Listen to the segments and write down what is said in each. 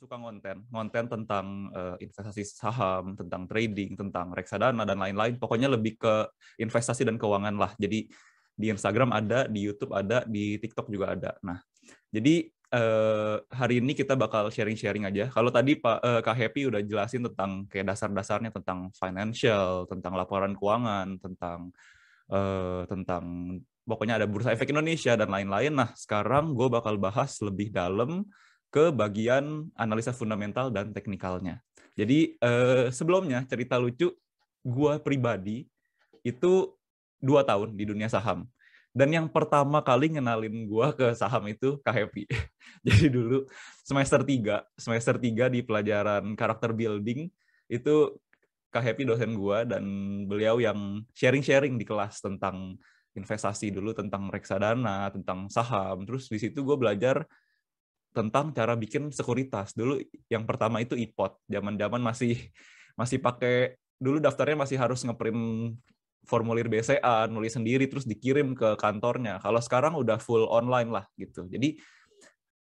suka ngonten tentang investasi saham, tentang trading, tentang reksadana dan lain-lain. Pokoknya lebih ke investasi dan keuangan lah. Jadi di Instagram ada, di YouTube ada, di TikTok juga ada. Nah, jadi hari ini kita bakal sharing-sharing aja. Kalau tadi Kak Happy udah jelasin tentang kayak dasar-dasarnya tentang financial, tentang laporan keuangan, tentang pokoknya ada Bursa Efek Indonesia dan lain-lain. Nah, sekarang gue bakal bahas lebih dalam ke bagian analisa fundamental dan teknikalnya. Jadi sebelumnya cerita lucu, gue pribadi itu 2 tahun di dunia saham. Dan yang pertama kali ngenalin gue ke saham itu Kak Happy. Jadi dulu semester 3 di pelajaran karakter building, itu Kak Happy dosen gue, dan beliau yang sharing-sharing di kelas tentang investasi dulu, tentang reksadana, tentang saham. Terus di situ gue belajar tentang cara bikin sekuritas. Dulu yang pertama itu iPod. Zaman-zaman masih pakai, dulu daftarnya masih harus ngeprint formulir BCA, nulis sendiri terus dikirim ke kantornya. Kalau sekarang udah full online lah gitu. Jadi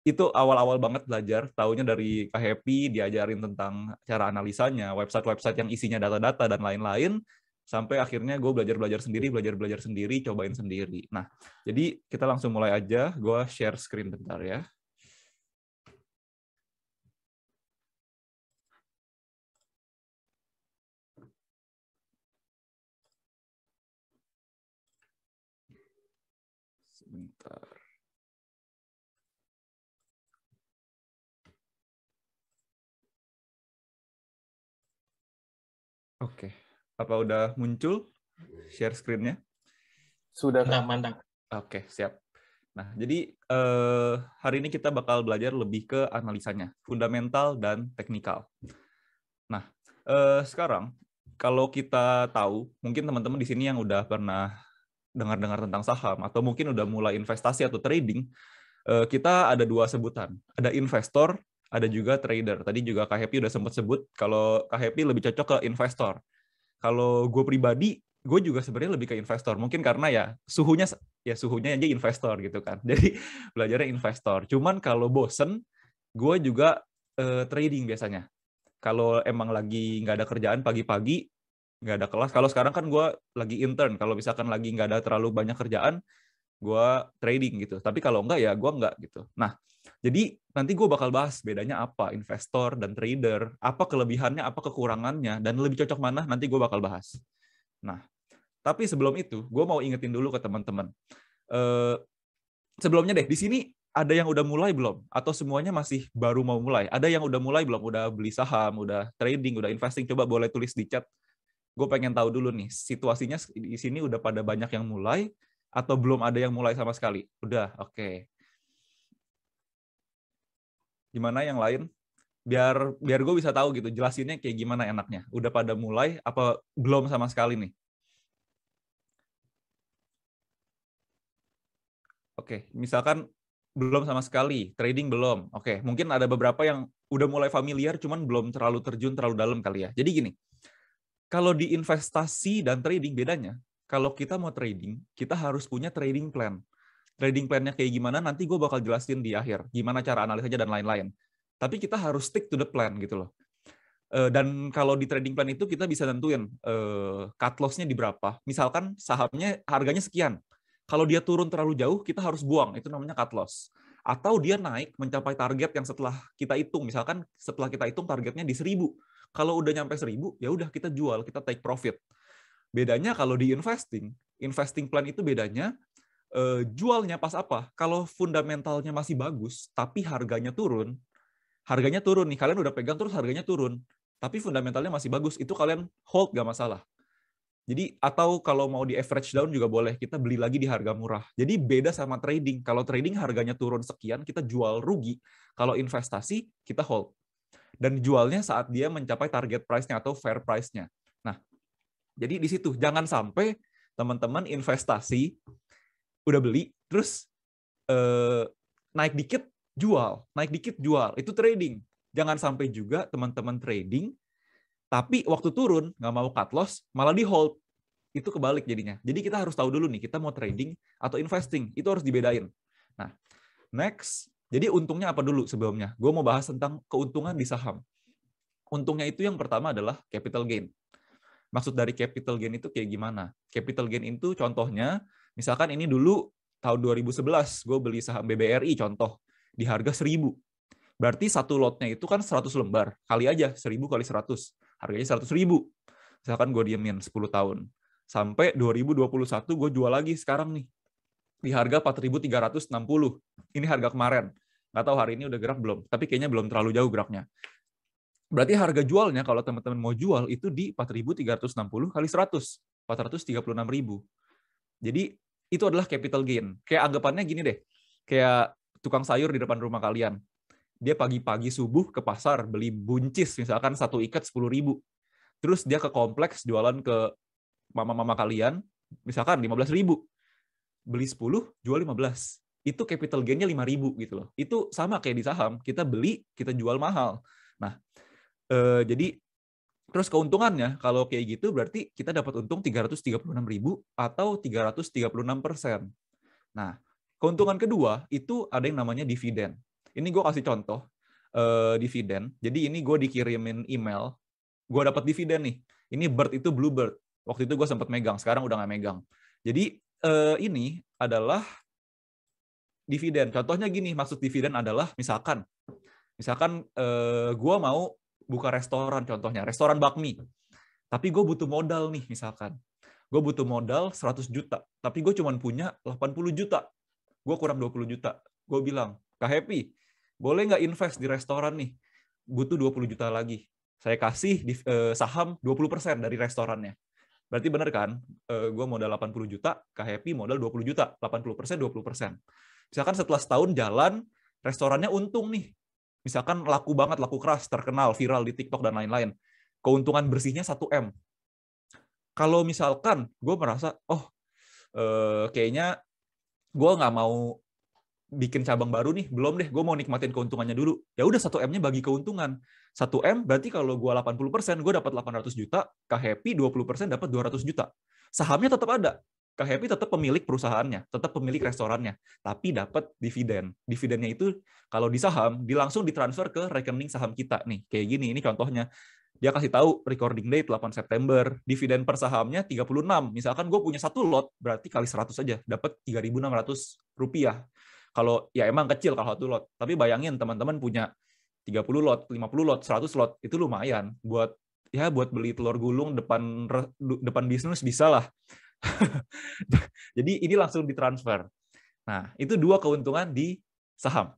itu awal-awal banget belajar, taunya dari Kak Happy diajarin tentang cara analisanya, website-website yang isinya data-data dan lain-lain, sampai akhirnya gue belajar sendiri, cobain sendiri. Nah, jadi kita langsung mulai aja. Gue share screen bentar ya. Sebentar. Oke. Apa udah muncul share screen-nya? Sudah, Kak. Mantap. Oke, siap. Nah, jadi hari ini kita bakal belajar lebih ke analisanya, fundamental dan teknikal. Nah, sekarang kalau kita tahu, mungkin teman-teman di sini yang udah pernah dengar-dengar tentang saham atau mungkin udah mulai investasi atau trading, kita ada 2 sebutan. Ada investor, ada juga trader. Tadi juga Kak Happy udah sempat sebut kalau Kak Happy lebih cocok ke investor. Kalau gue pribadi, gue juga sebenarnya lebih ke investor. Mungkin karena ya suhunya aja investor gitu kan. Jadi belajarnya investor. Cuman kalau bosen, gue juga trading biasanya. Kalau emang lagi nggak ada kerjaan pagi-pagi, nggak ada kelas. Kalau sekarang kan gue lagi intern. Kalau misalkan lagi nggak ada terlalu banyak kerjaan, gue trading gitu. Tapi kalau enggak ya gue enggak gitu. Nah, jadi nanti gue bakal bahas bedanya apa investor dan trader, apa kelebihannya, apa kekurangannya, dan lebih cocok mana nanti gue bakal bahas. Nah, tapi sebelum itu gue mau ingetin dulu ke teman-teman. Sebelumnya deh, di sini ada yang udah mulai belum? Atau semuanya masih baru mau mulai? Ada yang udah mulai belum? Udah beli saham, udah trading, udah investing? Coba boleh tulis di chat. Gue pengen tahu dulu nih, situasinya di sini udah pada banyak yang mulai, atau belum ada yang mulai sama sekali? Udah, oke. Gimana yang lain? Biar gue bisa tahu gitu, jelasinnya kayak gimana enaknya. Udah pada mulai, apa belum sama sekali nih? Oke, misalkan belum sama sekali, trading belum. Oke, mungkin ada beberapa yang udah mulai familiar, cuman belum terlalu terjun terlalu dalam kali ya. Jadi gini, kalau di investasi dan trading bedanya, kalau kita mau trading, kita harus punya trading plan. Trading plan-nya kayak gimana, nanti gue bakal jelasin di akhir. Gimana cara analisanya dan lain-lain. Tapi kita harus stick to the plan gitu loh. Dan kalau di trading plan itu kita bisa tentuin cut loss-nya di berapa. Misalkan sahamnya harganya sekian. Kalau dia turun terlalu jauh, kita harus buang. Itu namanya cut loss. Atau dia naik mencapai target yang setelah kita hitung. Misalkan setelah kita hitung targetnya di 1.000. Kalau udah nyampe 1.000, ya udah kita jual, kita take profit. Bedanya kalau di investing plan itu bedanya jualnya pas apa? Kalau fundamentalnya masih bagus, tapi harganya turun nih, kalian udah pegang terus harganya turun, tapi fundamentalnya masih bagus, itu kalian hold gak masalah. Jadi atau kalau mau di average down juga boleh, kita beli lagi di harga murah. Jadi beda sama trading. Kalau trading harganya turun sekian, kita jual rugi. Kalau investasi, kita hold. Dan jualnya saat dia mencapai target price-nya atau fair price-nya. Nah, jadi di situ jangan sampai teman-teman investasi udah beli terus naik dikit jual, itu trading. Jangan sampai juga teman-teman trading tapi waktu turun nggak mau cut loss malah di hold, itu kebalik jadinya. Jadi kita harus tahu dulu nih, kita mau trading atau investing, itu harus dibedain. Nah, next Jadi untungnya apa dulu sebelumnya? Gue mau bahas tentang keuntungan di saham. Untungnya itu yang pertama adalah capital gain. Maksud dari capital gain itu kayak gimana? Capital gain itu contohnya, misalkan ini dulu tahun 2011 gue beli saham BBRI contoh, di harga 1.000. Berarti satu lotnya itu kan 100 lembar. Kali aja 1.000 kali 100. Harganya 100.000. Misalkan gue diemin 10 tahun. Sampai 2021 gue jual lagi sekarang nih. Di harga 4.360. Ini harga kemarin. Nggak tahu hari ini udah gerak belum. Tapi kayaknya belum terlalu jauh geraknya. Berarti harga jualnya kalau teman-teman mau jual itu di 4.360 kali 100. 436.000. Jadi itu adalah capital gain. Kayak anggapannya gini deh. Kayak tukang sayur di depan rumah kalian. Dia pagi-pagi subuh ke pasar beli buncis, misalkan satu ikat 10.000. Terus dia ke kompleks jualan ke mama-mama kalian, misalkan 15.000. Beli 10, jual 15. Itu capital gain-nya 5.000 gitu loh. Itu sama kayak di saham, kita beli, kita jual mahal. Nah, jadi terus keuntungannya kalau kayak gitu berarti kita dapat untung 336.000 atau 336%. Nah, keuntungan kedua itu ada yang namanya dividen. Ini gue kasih contoh dividen. Jadi ini gue dikirimin email, gue dapat dividen nih. Ini Bird itu Bluebird. Waktu itu gue sempat megang, sekarang udah nggak megang. Jadi ini adalah dividen. Contohnya gini, maksud dividen adalah misalkan gue mau buka restoran, contohnya restoran bakmi. Tapi gue butuh modal nih, misalkan. Gue butuh modal 100 juta, tapi gue cuma punya 80 juta. Gue kurang 20 juta. Gue bilang, Kak Happy, boleh nggak invest di restoran nih? Butuh 20 juta lagi. Saya kasih saham 20% dari restorannya. Berarti benar kan? Gue modal 80 juta, Kak Happy modal 20 juta. 80%, 20%. Misalkan setelah setahun jalan, restorannya untung nih. Misalkan laku banget, laku keras, terkenal, viral di TikTok dan lain-lain. Keuntungan bersihnya 1M. Kalau misalkan gue merasa, kayaknya gue nggak mau bikin cabang baru nih, belum deh, gue mau nikmatin keuntungannya dulu. Ya udah 1M-nya bagi keuntungan. 1M berarti kalau gue 80%, gue dapat 800 juta, Kak Happy 20% dapat 200 juta. Sahamnya tetap ada. Kak Happy tetap pemilik perusahaannya, tetap pemilik restorannya, tapi dapat dividen. Dividennya itu kalau di saham, langsung ditransfer ke rekening saham kita nih. Kayak gini, ini contohnya. Dia kasih tahu recording date 8 September, dividen per sahamnya 36. Misalkan gue punya satu lot, berarti kali 100 aja, dapat 3.600 rupiah. Kalau ya emang kecil kalau satu lot, tapi bayangin teman-teman punya 30 lot, 50 lot, 100 lot, itu lumayan buat beli telur gulung depan bisnis bisa lah. Jadi ini langsung ditransfer. Nah, itu dua keuntungan di saham.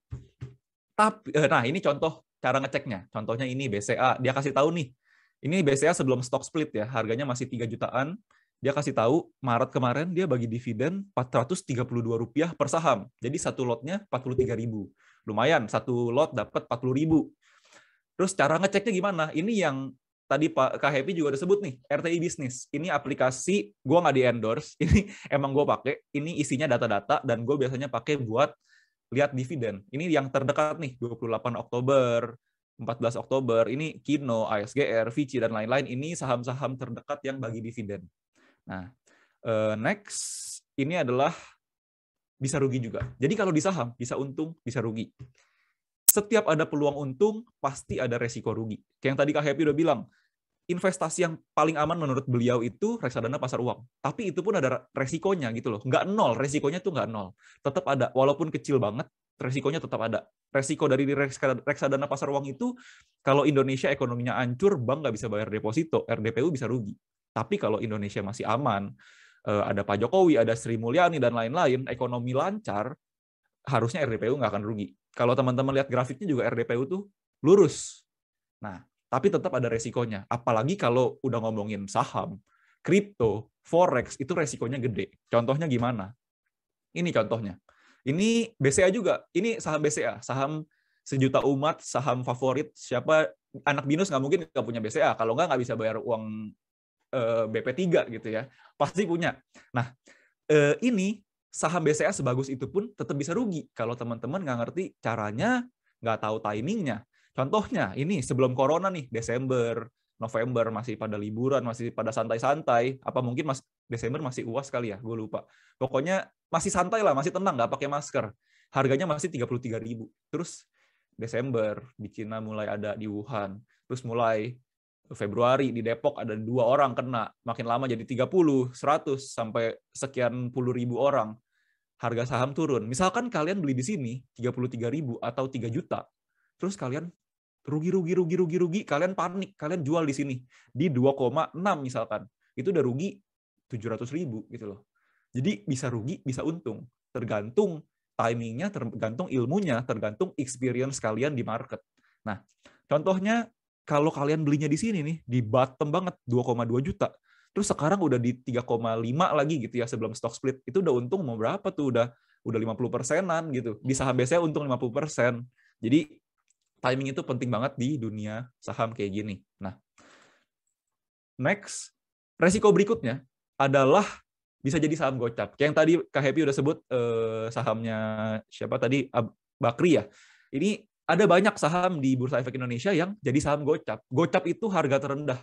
Nah, ini contoh cara ngeceknya. Contohnya ini BCA, dia kasih tahu nih. Ini BCA sebelum stock split ya, harganya masih 3 jutaan. Dia kasih tahu Maret kemarin dia bagi dividen Rp432 per saham. Jadi satu lotnya 43.000. Lumayan, satu lot dapat 40.000. Terus cara ngeceknya gimana? Ini yang tadi Pak Kak Happy juga udah sebut nih, RTI Business. Ini aplikasi, gue nggak di-endorse, ini emang gue pakai, ini isinya data-data, dan gue biasanya pakai buat lihat dividen. Ini yang terdekat nih, 28 Oktober, 14 Oktober, ini Kino, ASGR, Vici, dan lain-lain. Ini saham-saham terdekat yang bagi dividen. Nah, next, ini adalah bisa rugi juga. Jadi kalau di saham, bisa untung, bisa rugi. Setiap ada peluang untung, pasti ada resiko rugi. Kayak yang tadi Kak Happy udah bilang, investasi yang paling aman menurut beliau itu reksadana pasar uang. Tapi itu pun ada resikonya gitu loh. Nggak nol, resikonya tuh nggak nol. Tetap ada, walaupun kecil banget, resikonya tetap ada. Resiko dari reksadana pasar uang itu, kalau Indonesia ekonominya hancur, bank nggak bisa bayar deposito, RDPU bisa rugi. Tapi kalau Indonesia masih aman, ada Pak Jokowi, ada Sri Mulyani, dan lain-lain, ekonomi lancar, harusnya RDPU nggak akan rugi. Kalau teman-teman lihat grafiknya juga RDPU tuh lurus. Nah, tapi tetap ada resikonya. Apalagi kalau udah ngomongin saham, kripto, forex, itu resikonya gede. Contohnya gimana? Ini contohnya. Ini BCA juga. Ini saham BCA, saham sejuta umat, saham favorit. Siapa anak binus nggak mungkin nggak punya BCA. Kalau nggak bisa bayar uang BP3 gitu ya. Pasti punya. Nah, ini saham BCA sebagus itu pun tetap bisa rugi kalau teman-teman nggak ngerti caranya, nggak tahu timingnya. Contohnya ini sebelum corona nih, Desember, November masih pada liburan, masih pada santai-santai. Apa mungkin Desember masih UAS kali ya? Gue lupa. Pokoknya masih santai lah, masih tenang, nggak pakai masker. harganya masih 33.000. Terus Desember di Cina mulai ada di Wuhan, terus mulai Februari di Depok ada 2 orang kena, makin lama jadi 30, 100 sampai sekian puluh ribu orang. Harga saham turun. Misalkan kalian beli di sini 33.000 atau 3 juta, terus kalian rugi, kalian panik, kalian jual di sini di 2,6 misalkan, itu udah rugi 700.000 gitu loh. Jadi bisa rugi, bisa untung, tergantung timingnya, tergantung ilmunya, tergantung experience kalian di market. Nah, contohnya kalau kalian belinya di sini nih, di bottom banget 2,2 juta, terus sekarang udah di 3,5 lagi gitu ya sebelum stock split, itu udah untung mau berapa tuh? Udah 50%-an gitu. Di saham biasanya untung 50%. Jadi timing itu penting banget di dunia saham kayak gini. Nah, next, resiko berikutnya adalah bisa jadi saham gocap. Kayak yang tadi Kak Happy udah sebut sahamnya siapa tadi, Bakri ya. Ini ada banyak saham di Bursa Efek Indonesia yang jadi saham gocap. Gocap itu harga terendah.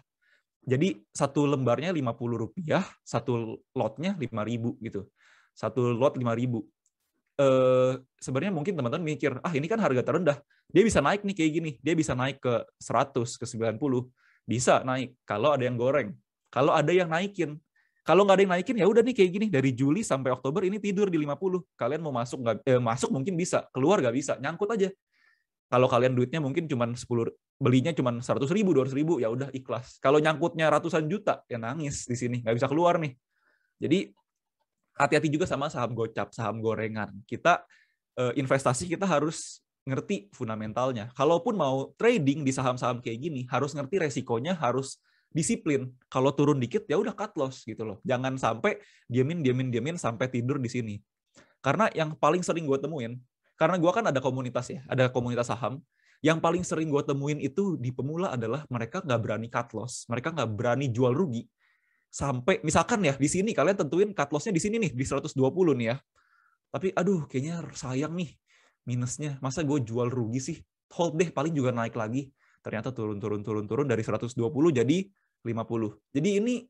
Jadi satu lembarnya Rp50, satu lotnya 5.000 gitu. Satu lot 5.000. Sebenarnya mungkin teman-teman mikir, ini kan harga terendah. Dia bisa naik nih kayak gini. Dia bisa naik ke 100, ke 90. Bisa naik kalau ada yang goreng. Kalau ada yang naikin. Kalau nggak ada yang naikin, ya udah nih kayak gini. Dari Juli sampai Oktober ini tidur di 50. Kalian mau masuk masuk mungkin bisa, keluar nggak bisa, nyangkut aja. Kalau kalian duitnya mungkin cuma 10, belinya cuma 100.000, 200.000, ya udah ikhlas. Kalau nyangkutnya ratusan juta, ya nangis di sini, nggak bisa keluar nih. Jadi hati-hati juga sama saham gocap, saham gorengan. Kita investasi kita harus ngerti fundamentalnya. Kalaupun mau trading di saham-saham kayak gini, harus ngerti resikonya, harus disiplin. Kalau turun dikit ya udah cut loss gitu loh. Jangan sampai diamin sampai tidur di sini. Karena yang paling sering gue temuin, karena gue kan ada komunitas ya, ada komunitas saham. Yang paling sering gue temuin itu di pemula adalah mereka nggak berani cut loss, mereka nggak berani jual rugi. Sampai misalkan ya di sini kalian tentuin cut loss-nya di sini nih di 120 nih ya. Tapi aduh kayaknya sayang nih minusnya. Masa gue jual rugi sih? Hold deh, paling juga naik lagi. Ternyata turun dari 120 jadi 50. Jadi ini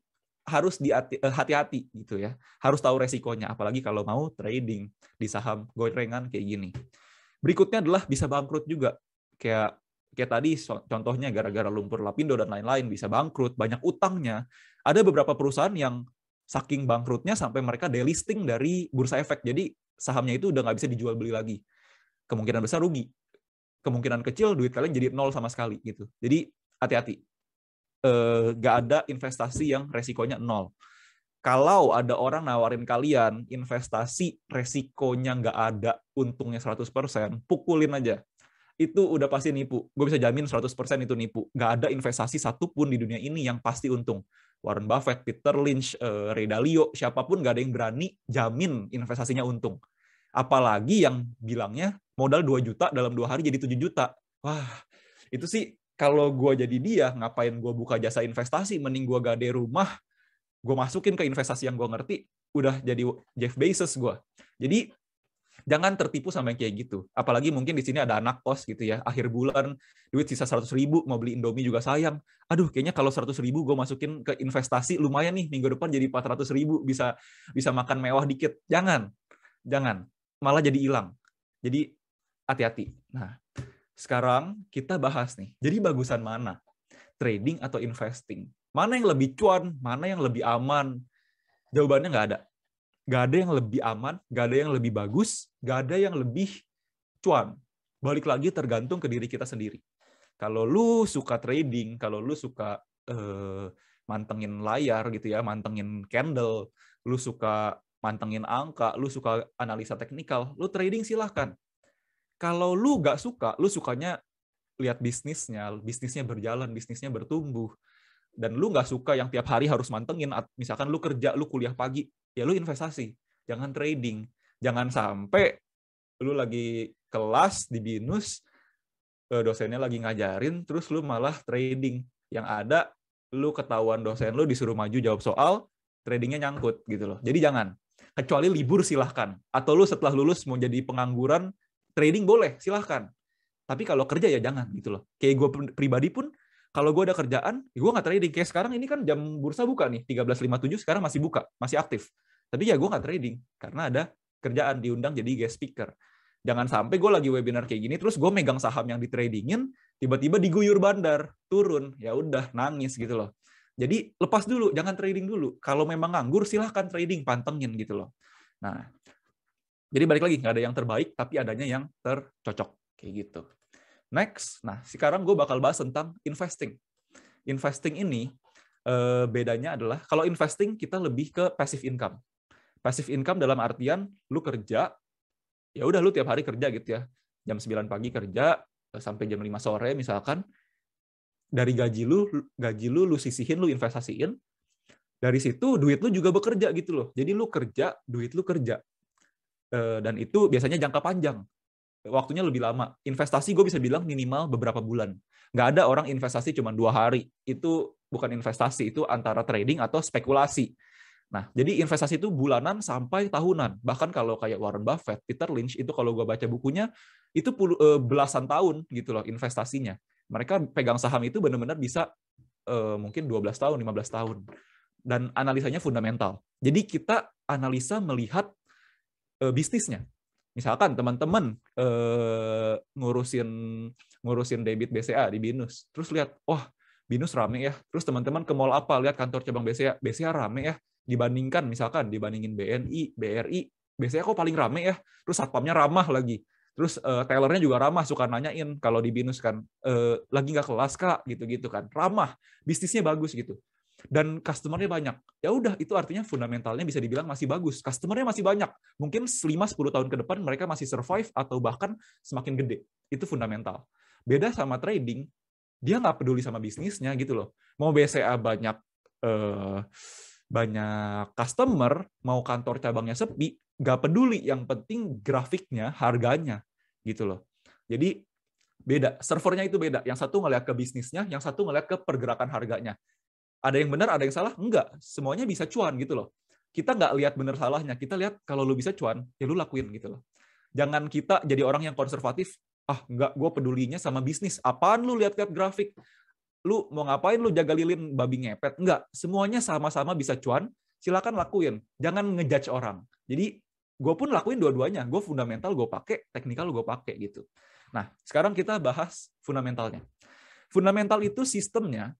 harus hati-hati gitu ya. Harus tahu resikonya, apalagi kalau mau trading di saham gorengan kayak gini. Berikutnya adalah bisa bangkrut juga. Kayak tadi contohnya gara-gara lumpur lapindo dan lain-lain bisa bangkrut, banyak utangnya. Ada beberapa perusahaan yang saking bangkrutnya sampai mereka delisting dari Bursa Efek. Jadi sahamnya itu udah nggak bisa dijual beli lagi. Kemungkinan besar rugi. Kemungkinan kecil duit kalian jadi nol sama sekali gitu. Jadi hati-hati. Nggak ada investasi yang resikonya nol. Kalau ada orang nawarin kalian investasi resikonya nggak ada, untungnya 100%, pukulin aja. Itu udah pasti nipu. Gue bisa jamin 100% itu nipu. Nggak ada investasi satupun di dunia ini yang pasti untung. Warren Buffett, Peter Lynch, Ray Dalio, siapapun nggak ada yang berani jamin investasinya untung. Apalagi yang bilangnya modal 2 juta dalam 2 hari jadi 7 juta. Wah, itu sih kalau gue jadi dia, ngapain gue buka jasa investasi? Mending gue gade rumah, gue masukin ke investasi yang gue ngerti, udah jadi Jeff Bezos gue. Jadi jangan tertipu sama yang kayak gitu. Apalagi mungkin di sini ada anak kos gitu ya. Akhir bulan duit sisa 100.000, mau beli Indomie juga sayang. Aduh, kayaknya kalau 100.000 gue masukin ke investasi lumayan nih, minggu depan jadi 400.000, bisa makan mewah dikit. Jangan. Malah jadi hilang. Jadi hati-hati. Nah, sekarang kita bahas nih. Jadi bagusan mana? Trading atau investing? Mana yang lebih cuan? Mana yang lebih aman? Jawabannya nggak ada. Nggak ada yang lebih aman, nggak ada yang lebih bagus, nggak ada yang lebih cuan. Balik lagi tergantung ke diri kita sendiri. Kalau lu suka trading, kalau lu suka mantengin layar gitu ya, mantengin candle, lu suka mantengin angka, lu suka analisa teknikal, lu trading silahkan. Kalau lu nggak suka, lu sukanya lihat bisnisnya berjalan, bisnisnya bertumbuh, dan lu nggak suka yang tiap hari harus mantengin, misalkan lu kerja, lu kuliah pagi, ya lu investasi, jangan trading. Jangan sampai lu lagi kelas di BINUS, dosennya lagi ngajarin, terus lu malah trading. Yang ada, lu ketahuan dosen lu disuruh maju jawab soal, tradingnya nyangkut gitu loh. Jadi jangan. Kecuali libur silahkan. Atau lu setelah lulus mau jadi pengangguran, trading boleh, silahkan. Tapi kalau kerja ya jangan gitu loh. Kayak gue pribadi pun, kalau gue ada kerjaan, gue nggak trading. Kayak sekarang ini kan jam bursa buka nih, 13.57 sekarang masih buka, masih aktif. Tapi ya gue nggak trading, karena ada kerjaan diundang jadi guest speaker. Jangan sampai gue lagi webinar kayak gini, terus gue megang saham yang ditradingin, tiba-tiba diguyur bandar, turun, ya udah nangis gitu loh. Jadi lepas dulu, jangan trading dulu. Kalau memang nganggur, silahkan trading, pantengin gitu loh. Nah, jadi balik lagi, nggak ada yang terbaik, tapi adanya yang tercocok. Kayak gitu. Next, nah sekarang gue bakal bahas tentang investing. Investing ini bedanya adalah, kalau investing kita lebih ke passive income. Passive income dalam artian, lu kerja, ya udah lu tiap hari kerja gitu ya. Jam 9 pagi kerja, sampai jam 5 sore misalkan, dari gaji lu sisihin, lu investasiin, dari situ duit lu juga bekerja gitu loh. Jadi lu kerja, duit lu kerja. Dan itu biasanya jangka panjang. Waktunya lebih lama. Investasi gue bisa bilang minimal beberapa bulan. Nggak ada orang investasi cuma 2 hari. Itu bukan investasi, itu antara trading atau spekulasi. Nah, jadi investasi itu bulanan sampai tahunan. Bahkan kalau kayak Warren Buffett, Peter Lynch, itu kalau gue baca bukunya, itu belasan tahun gitu loh investasinya. Mereka pegang saham itu benar-benar bisa mungkin 12 tahun, 15 tahun. Dan analisanya fundamental. Jadi kita analisa melihat bisnisnya. Misalkan teman-teman ngurusin debit BCA di BINUS, terus lihat, wah BINUS rame ya. Terus teman-teman ke mall apa, lihat kantor cabang BCA, BCA rame ya. Dibandingkan misalkan dibandingin BNI, BRI, BCA kok paling rame ya. Terus satpamnya ramah lagi. Terus tellernya juga ramah, suka nanyain kalau di BINUS kan, lagi nggak kelas kak, gitu-gitu kan. Ramah, bisnisnya bagus gitu. Dan customer-nya banyak. Ya udah, itu artinya fundamentalnya bisa dibilang masih bagus. Customer-nya masih banyak. Mungkin 5-10 tahun ke depan mereka masih survive atau bahkan semakin gede. Itu fundamental. Beda sama trading, dia nggak peduli sama bisnisnya gitu loh. Mau BCA banyak customer, mau kantor cabangnya sepi, nggak peduli. Yang penting grafiknya, harganya gitu loh. Jadi beda. Servernya itu beda. Yang satu ngeliat ke bisnisnya, yang satu ngeliat ke pergerakan harganya. Ada yang benar, ada yang salah? Enggak. Semuanya bisa cuan gitu loh. Kita nggak lihat benar salahnya. Kita lihat kalau lu bisa cuan, ya lu lakuin gitu loh. Jangan kita jadi orang yang konservatif. Enggak, gue pedulinya sama bisnis. Apaan lu lihat-lihat grafik? Lu mau ngapain lu jaga lilin babi ngepet? Enggak. Semuanya sama-sama bisa cuan. Silakan lakuin. Jangan ngejudge orang. Jadi gue pun lakuin dua-duanya. Gue fundamental gue pakai, teknikal gue pakai gitu. Nah, sekarang kita bahas fundamentalnya. Fundamental itu sistemnya,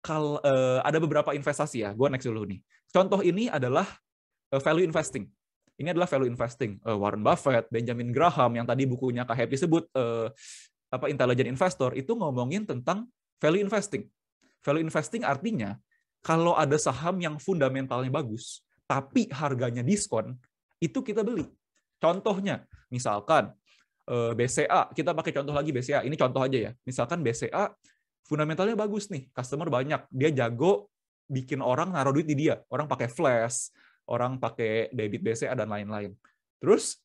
kalau ada beberapa investasi ya, gue next dulu nih. Contoh ini adalah value investing. Ini adalah value investing. Warren Buffett, Benjamin Graham, yang tadi bukunya Kak Happy sebut, Intelligent Investor, itu ngomongin tentang value investing. Value investing artinya, kalau ada saham yang fundamentalnya bagus, tapi harganya diskon, itu kita beli. Contohnya, misalkan BCA, kita pakai contoh lagi BCA, ini contoh aja ya. Misalkan BCA, fundamentalnya bagus nih, customer banyak, dia jago bikin orang naruh duit di dia. Orang pakai flash, orang pakai debit BCA dan lain-lain. Terus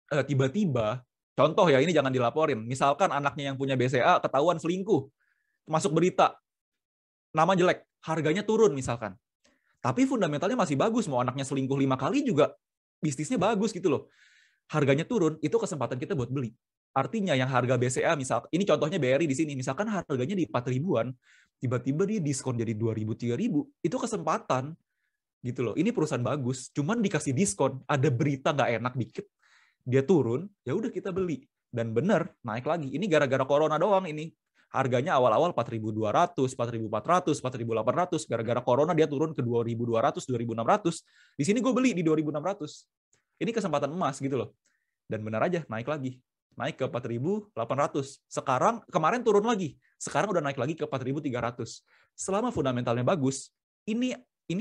tiba-tiba, contoh ya, ini jangan dilaporin. Misalkan anaknya yang punya BCA ketahuan selingkuh, masuk berita, nama jelek, harganya turun misalkan. Tapi fundamentalnya masih bagus, mau anaknya selingkuh 5 kali juga bisnisnya bagus gitu loh. Harganya turun, itu kesempatan kita buat beli. Artinya yang harga BCA, misal ini contohnya BRI di sini, misalkan harganya di 4 ribuan, tiba-tiba dia diskon jadi 2.000, 3.000, itu kesempatan gitu loh. Ini perusahaan bagus, cuman dikasih diskon, ada berita nggak enak dikit, dia turun, ya udah kita beli. Dan bener, naik lagi. Ini gara-gara corona doang ini. Harganya awal-awal 4.200, 4.400, 4.800, gara-gara corona dia turun ke 2.200, 2.600. Di sini gue beli di 2.600. Ini kesempatan emas gitu loh. Dan benar aja, naik lagi. Naik ke 4.800. Sekarang, kemarin turun lagi. Sekarang udah naik lagi ke 4.300. Selama fundamentalnya bagus, ini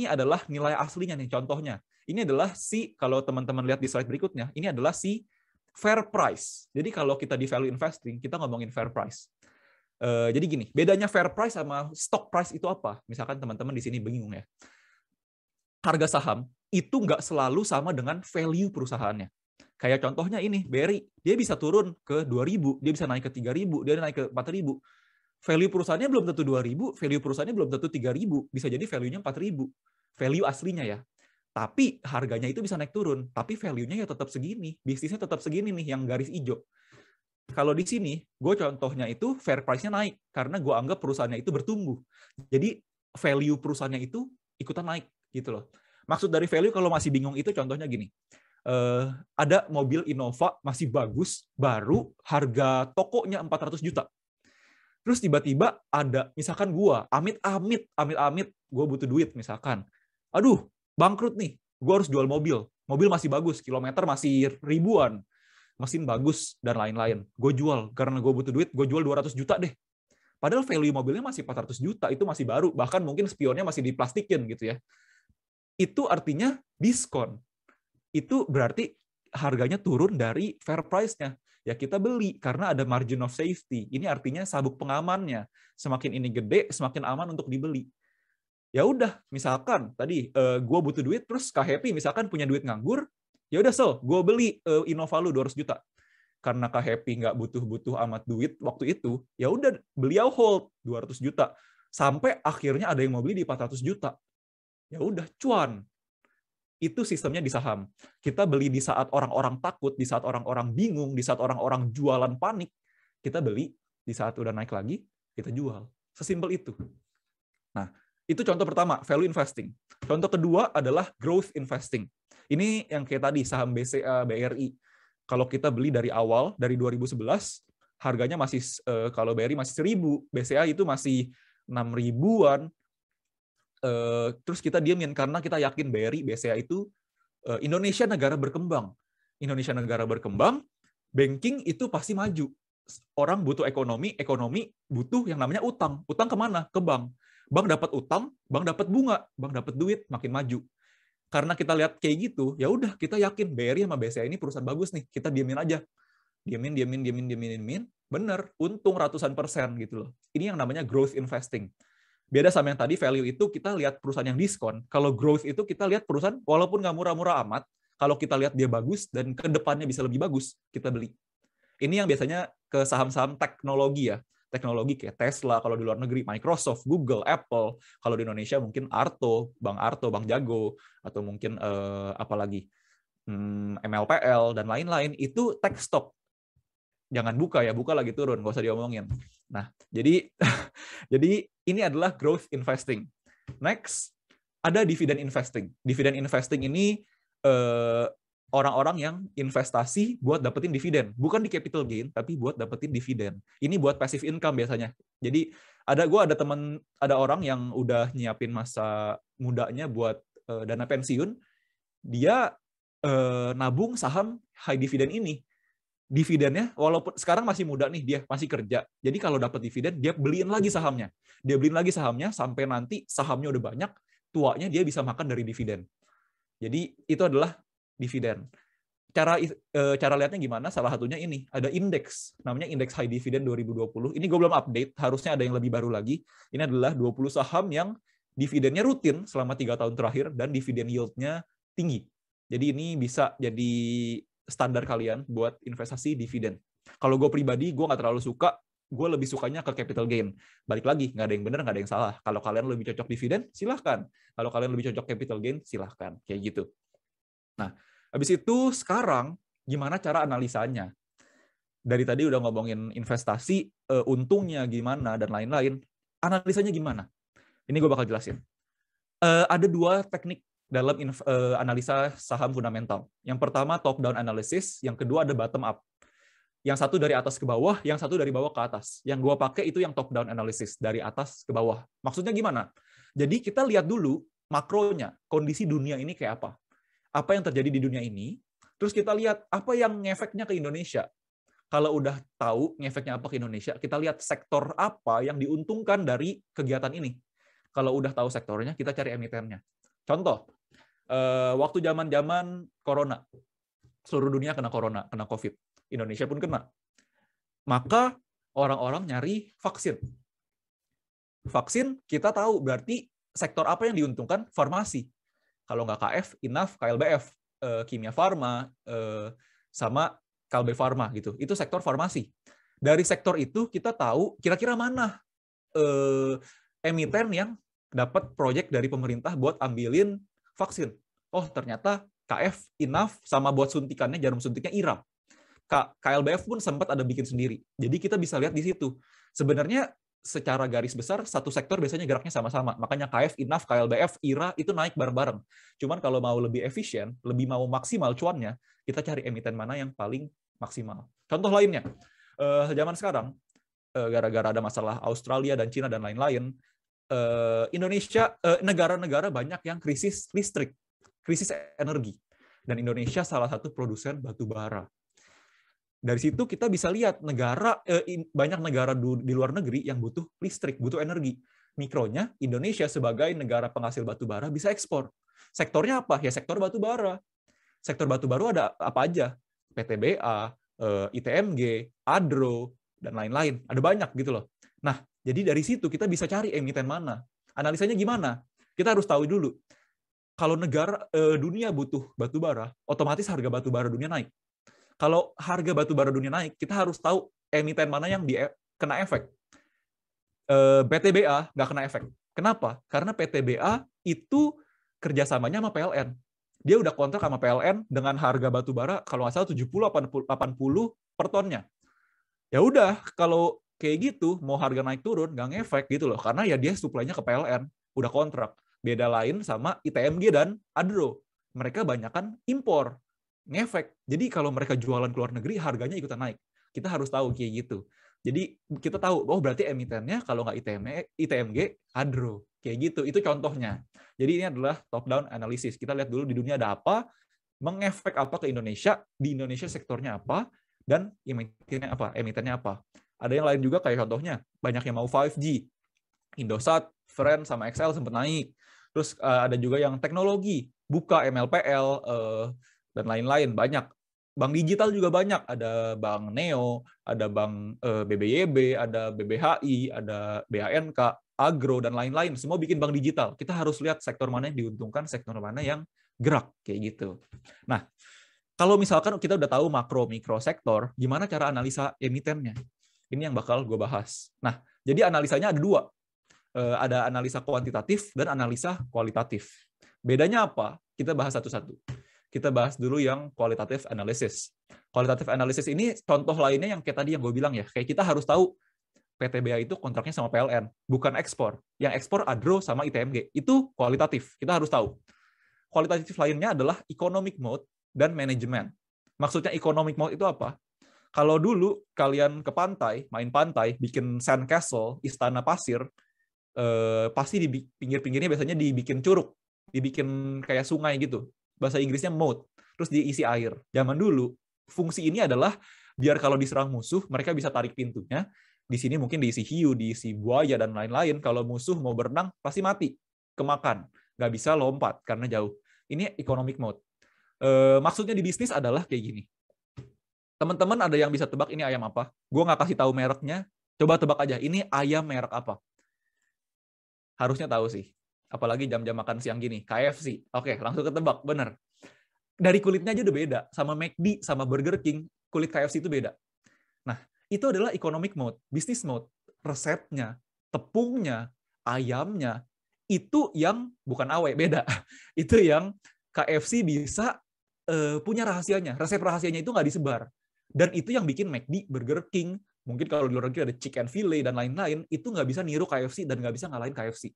adalah nilai aslinya nih, contohnya. Ini adalah kalau teman-teman lihat di slide berikutnya, ini adalah fair price. Jadi kalau kita di value investing, kita ngomongin fair price. Jadi gini, bedanya fair price sama stock price itu apa? Misalkan teman-teman di sini bingung ya. Harga saham itu nggak selalu sama dengan value perusahaannya. Kayak contohnya ini, BRI, dia bisa turun ke 2.000, dia bisa naik ke 3.000, dia naik ke 4.000. Value perusahaannya belum tentu 2.000, value perusahaannya belum tentu 3.000, bisa jadi value-nya 4.000. Value aslinya ya. Tapi harganya itu bisa naik turun, tapi value-nya ya tetap segini, bisnisnya tetap segini nih, yang garis hijau. Kalau di sini, gue contohnya itu fair price-nya naik, karena gue anggap perusahaannya itu bertumbuh. Jadi value perusahaannya itu ikutan naik, gitu loh. Maksud dari value kalau masih bingung itu contohnya gini. ada mobil Innova masih bagus, baru, harga tokonya 400 juta. Terus tiba-tiba ada, misalkan gua, amit-amit, gua butuh duit misalkan. Aduh, bangkrut nih, gua harus jual mobil. Mobil masih bagus, kilometer masih ribuan, mesin bagus, dan lain-lain. Gue jual, karena gue butuh duit, gue jual 200 juta deh. Padahal value mobilnya masih 400 juta, itu masih baru, bahkan mungkin spionnya masih diplastikin gitu ya. Itu artinya diskon. Itu berarti harganya turun dari fair price-nya. Ya kita beli karena ada margin of safety. Ini artinya sabuk pengamannya. Semakin ini gede, semakin aman untuk dibeli. Ya udah, misalkan tadi gue butuh duit, terus Kak Happy misalkan punya duit nganggur, ya udah gue beli Innova lu 200 juta. Karena Kak Happy nggak butuh amat duit waktu itu, ya udah beliau hold 200 juta. Sampai akhirnya ada yang mau beli di 400 juta. Ya udah, cuan. Itu sistemnya di saham. Kita beli di saat orang-orang takut, di saat orang-orang bingung, di saat orang-orang jualan panik, kita beli, di saat udah naik lagi, kita jual. Sesimpel itu. Nah, itu contoh pertama, value investing. Contoh kedua adalah growth investing. Ini yang kayak tadi, saham BCA, BRI. Kalau kita beli dari awal, dari 2011, harganya masih, kalau BRI masih 1.000, BCA itu masih 6.000-an, terus kita diamin karena kita yakin BRI, BCA itu Indonesia negara berkembang. Indonesia negara berkembang, banking itu pasti maju. Orang butuh ekonomi butuh yang namanya utang. Utang kemana? Ke bank. Bank dapat utang, bank dapat bunga, bank dapat duit, makin maju. Karena kita lihat kayak gitu, ya udah kita yakin BRI sama BCA ini perusahaan bagus nih, kita diamin aja. Diamin. Bener, untung ratusan % gitu loh. Ini yang namanya growth investing. Beda sama yang tadi, value itu kita lihat perusahaan yang diskon. Kalau growth itu kita lihat perusahaan walaupun nggak murah-murah amat, kalau kita lihat dia bagus dan ke depannya bisa lebih bagus, kita beli. Ini yang biasanya ke saham-saham teknologi ya. Teknologi kayak Tesla, kalau di luar negeri Microsoft, Google, Apple. Kalau di Indonesia mungkin Arto, Bank Jago, atau mungkin apalagi MLPL dan lain-lain. Itu tech stock. Jangan buka lagi turun, nggak usah diomongin. Nah, jadi ini adalah growth investing. Next, ada dividend investing. Dividend investing ini orang-orang yang investasi buat dapetin dividen, bukan di capital gain, tapi buat dapetin dividen. Ini buat passive income biasanya. Jadi ada orang yang udah nyiapin masa mudanya buat dana pensiun, dia nabung saham high dividend ini. Dividennya, walaupun sekarang masih muda nih, dia masih kerja. Jadi kalau dapat dividen, dia beliin lagi sahamnya. Dia beliin lagi sahamnya sampai nanti sahamnya udah banyak, tuanya dia bisa makan dari dividen. Jadi itu adalah dividen. Cara lihatnya gimana? Salah satunya ini, ada indeks, namanya indeks high dividend 2020. Ini gue belum update, harusnya ada yang lebih baru lagi. Ini adalah 20 saham yang dividennya rutin selama 3 tahun terakhir dan dividen yield-nya tinggi. Jadi ini bisa jadi standar kalian buat investasi dividen. Kalau gue pribadi, gue nggak terlalu suka. Gue lebih sukanya ke capital gain. Balik lagi, nggak ada yang benar, nggak ada yang salah. Kalau kalian lebih cocok dividen, silahkan. Kalau kalian lebih cocok capital gain, silahkan. Kayak gitu. Nah, habis itu sekarang, gimana cara analisanya? Dari tadi udah ngomongin investasi, untungnya gimana, dan lain-lain. Analisanya gimana? Ini gue bakal jelasin. Ada 2 teknik dalam analisa saham fundamental. Yang pertama top down analysis, yang kedua ada bottom up. Yang satu dari atas ke bawah, yang satu dari bawah ke atas. Yang gua pakai itu yang top down analysis, dari atas ke bawah. Maksudnya gimana? Jadi kita lihat dulu makronya, kondisi dunia ini kayak apa. Apa yang terjadi di dunia ini, terus kita lihat apa yang ngefeknya ke Indonesia. Kalau udah tahu ngefeknya apa ke Indonesia, kita lihat sektor apa yang diuntungkan dari kegiatan ini. Kalau udah tahu sektornya, kita cari emitennya. Contoh, waktu zaman corona, seluruh dunia kena corona, kena COVID, Indonesia pun kena. Maka orang-orang nyari vaksin. Vaksin kita tahu berarti sektor apa yang diuntungkan? Farmasi. Kalau nggak KF, INAF, KLBF, Kimia Farma, sama Kalbe Farma gitu. Itu sektor farmasi. Dari sektor itu kita tahu kira-kira mana emiten yang dapat proyek dari pemerintah buat ambilin vaksin. Oh, ternyata KF, INAF, sama buat suntikannya, jarum suntiknya IRA. KLBF pun sempat ada bikin sendiri. Jadi kita bisa lihat di situ. Sebenarnya secara garis besar satu sektor biasanya geraknya sama-sama. Makanya KF, INAF, KLBF, IRA itu naik bareng-bareng. Cuman kalau mau lebih efisien, lebih mau maksimal cuannya, kita cari emiten mana yang paling maksimal. Contoh lainnya, zaman sekarang, gara-gara ada masalah Australia dan Cina dan lain-lain, Indonesia, negara-negara banyak yang krisis listrik, krisis energi. Dan Indonesia salah satu produsen batu bara. Dari situ kita bisa lihat banyak negara di luar negeri yang butuh listrik, butuh energi. Mikronya, Indonesia sebagai negara penghasil batu bara bisa ekspor. Sektornya apa? Ya sektor batu bara. Sektor batu bara ada apa aja? PTBA, ITMG, Adro, dan lain-lain. Ada banyak gitu loh. Nah, jadi dari situ kita bisa cari emiten mana. Analisanya gimana? Kita harus tahu dulu. Kalau dunia butuh batu bara, otomatis harga batu bara dunia naik. Kalau harga batu bara dunia naik, kita harus tahu emiten mana yang kena efek. PTBA nggak kena efek. Kenapa? Karena PTBA itu kerjasamanya sama PLN. Dia udah kontrak sama PLN dengan harga batu bara kalau nggak salah 70-80 per tonnya. Ya udah, kalau kayak gitu, mau harga naik turun, nggak ngefek gitu loh. Karena ya dia supply-nya ke PLN, udah kontrak. Beda lain sama ITMG dan Adro. Mereka banyakan impor. Ngefek. Jadi kalau mereka jualan ke luar negeri, harganya ikutan naik. Kita harus tahu kayak gitu. Jadi kita tahu, oh berarti emitennya kalau nggak ITMG, Adro. Kayak gitu. Itu contohnya. Jadi ini adalah top-down analysis. Kita lihat dulu di dunia ada apa, mengefek apa ke Indonesia, di Indonesia sektornya apa, dan emitennya apa. Ada yang lain juga kayak contohnya, banyak yang mau 5G. Indosat, Friend, sama XL sempat naik. Terus ada juga yang teknologi, Buka, MLPL, dan lain-lain, banyak. Bank digital juga banyak, ada Bank Neo, ada Bank BBYB, ada BBHI, ada BHNK, Agro, dan lain-lain. Semua bikin bank digital. Kita harus lihat sektor mana yang diuntungkan, sektor mana yang gerak, kayak gitu. Nah, kalau misalkan kita udah tahu makro, mikro sektor, gimana cara analisa emitennya? Ini yang bakal gue bahas. Nah, jadi analisanya ada dua. Ada analisa kuantitatif dan analisa kualitatif. Bedanya apa? Kita bahas satu-satu. Kita bahas dulu yang qualitative analysis. Qualitative analysis ini contoh lainnya yang kayak tadi yang gue bilang ya. Kayak kita harus tahu PTBA itu kontraknya sama PLN, bukan ekspor. Yang ekspor Adro sama ITMG. Itu kualitatif. Kita harus tahu. Kualitatif lainnya adalah economic mode dan manajemen. Maksudnya economic mode itu apa? Kalau dulu kalian ke pantai, main pantai, bikin sandcastle, istana pasir, pasti di pinggir-pinggirnya biasanya dibikin curug, dibikin kayak sungai gitu. Bahasa Inggrisnya moat, terus diisi air. Zaman dulu, fungsi ini adalah biar kalau diserang musuh, mereka bisa tarik pintunya. Di sini mungkin diisi hiu, diisi buaya, dan lain-lain. Kalau musuh mau berenang, pasti mati, kemakan. Nggak bisa lompat, karena jauh. Ini economic mode. Maksudnya di bisnis adalah kayak gini. Teman-teman ada yang bisa tebak ini ayam apa? Gue nggak kasih tahu mereknya, coba tebak aja, ini ayam merek apa? Harusnya tahu sih. Apalagi jam-jam makan siang gini, KFC. Oke, langsung ketebak, bener. Dari kulitnya aja udah beda. Sama McD, sama Burger King, kulit KFC itu beda. Nah, itu adalah economic mode, business mode. Resepnya, tepungnya, ayamnya, itu yang bukan awe, beda. Itu yang KFC bisa punya rahasianya. Resep rahasianya itu nggak disebar. Dan itu yang bikin McD, Burger King, mungkin kalau di luar negeri ada chicken fillet, dan lain-lain, itu nggak bisa niru KFC dan nggak bisa ngalahin KFC.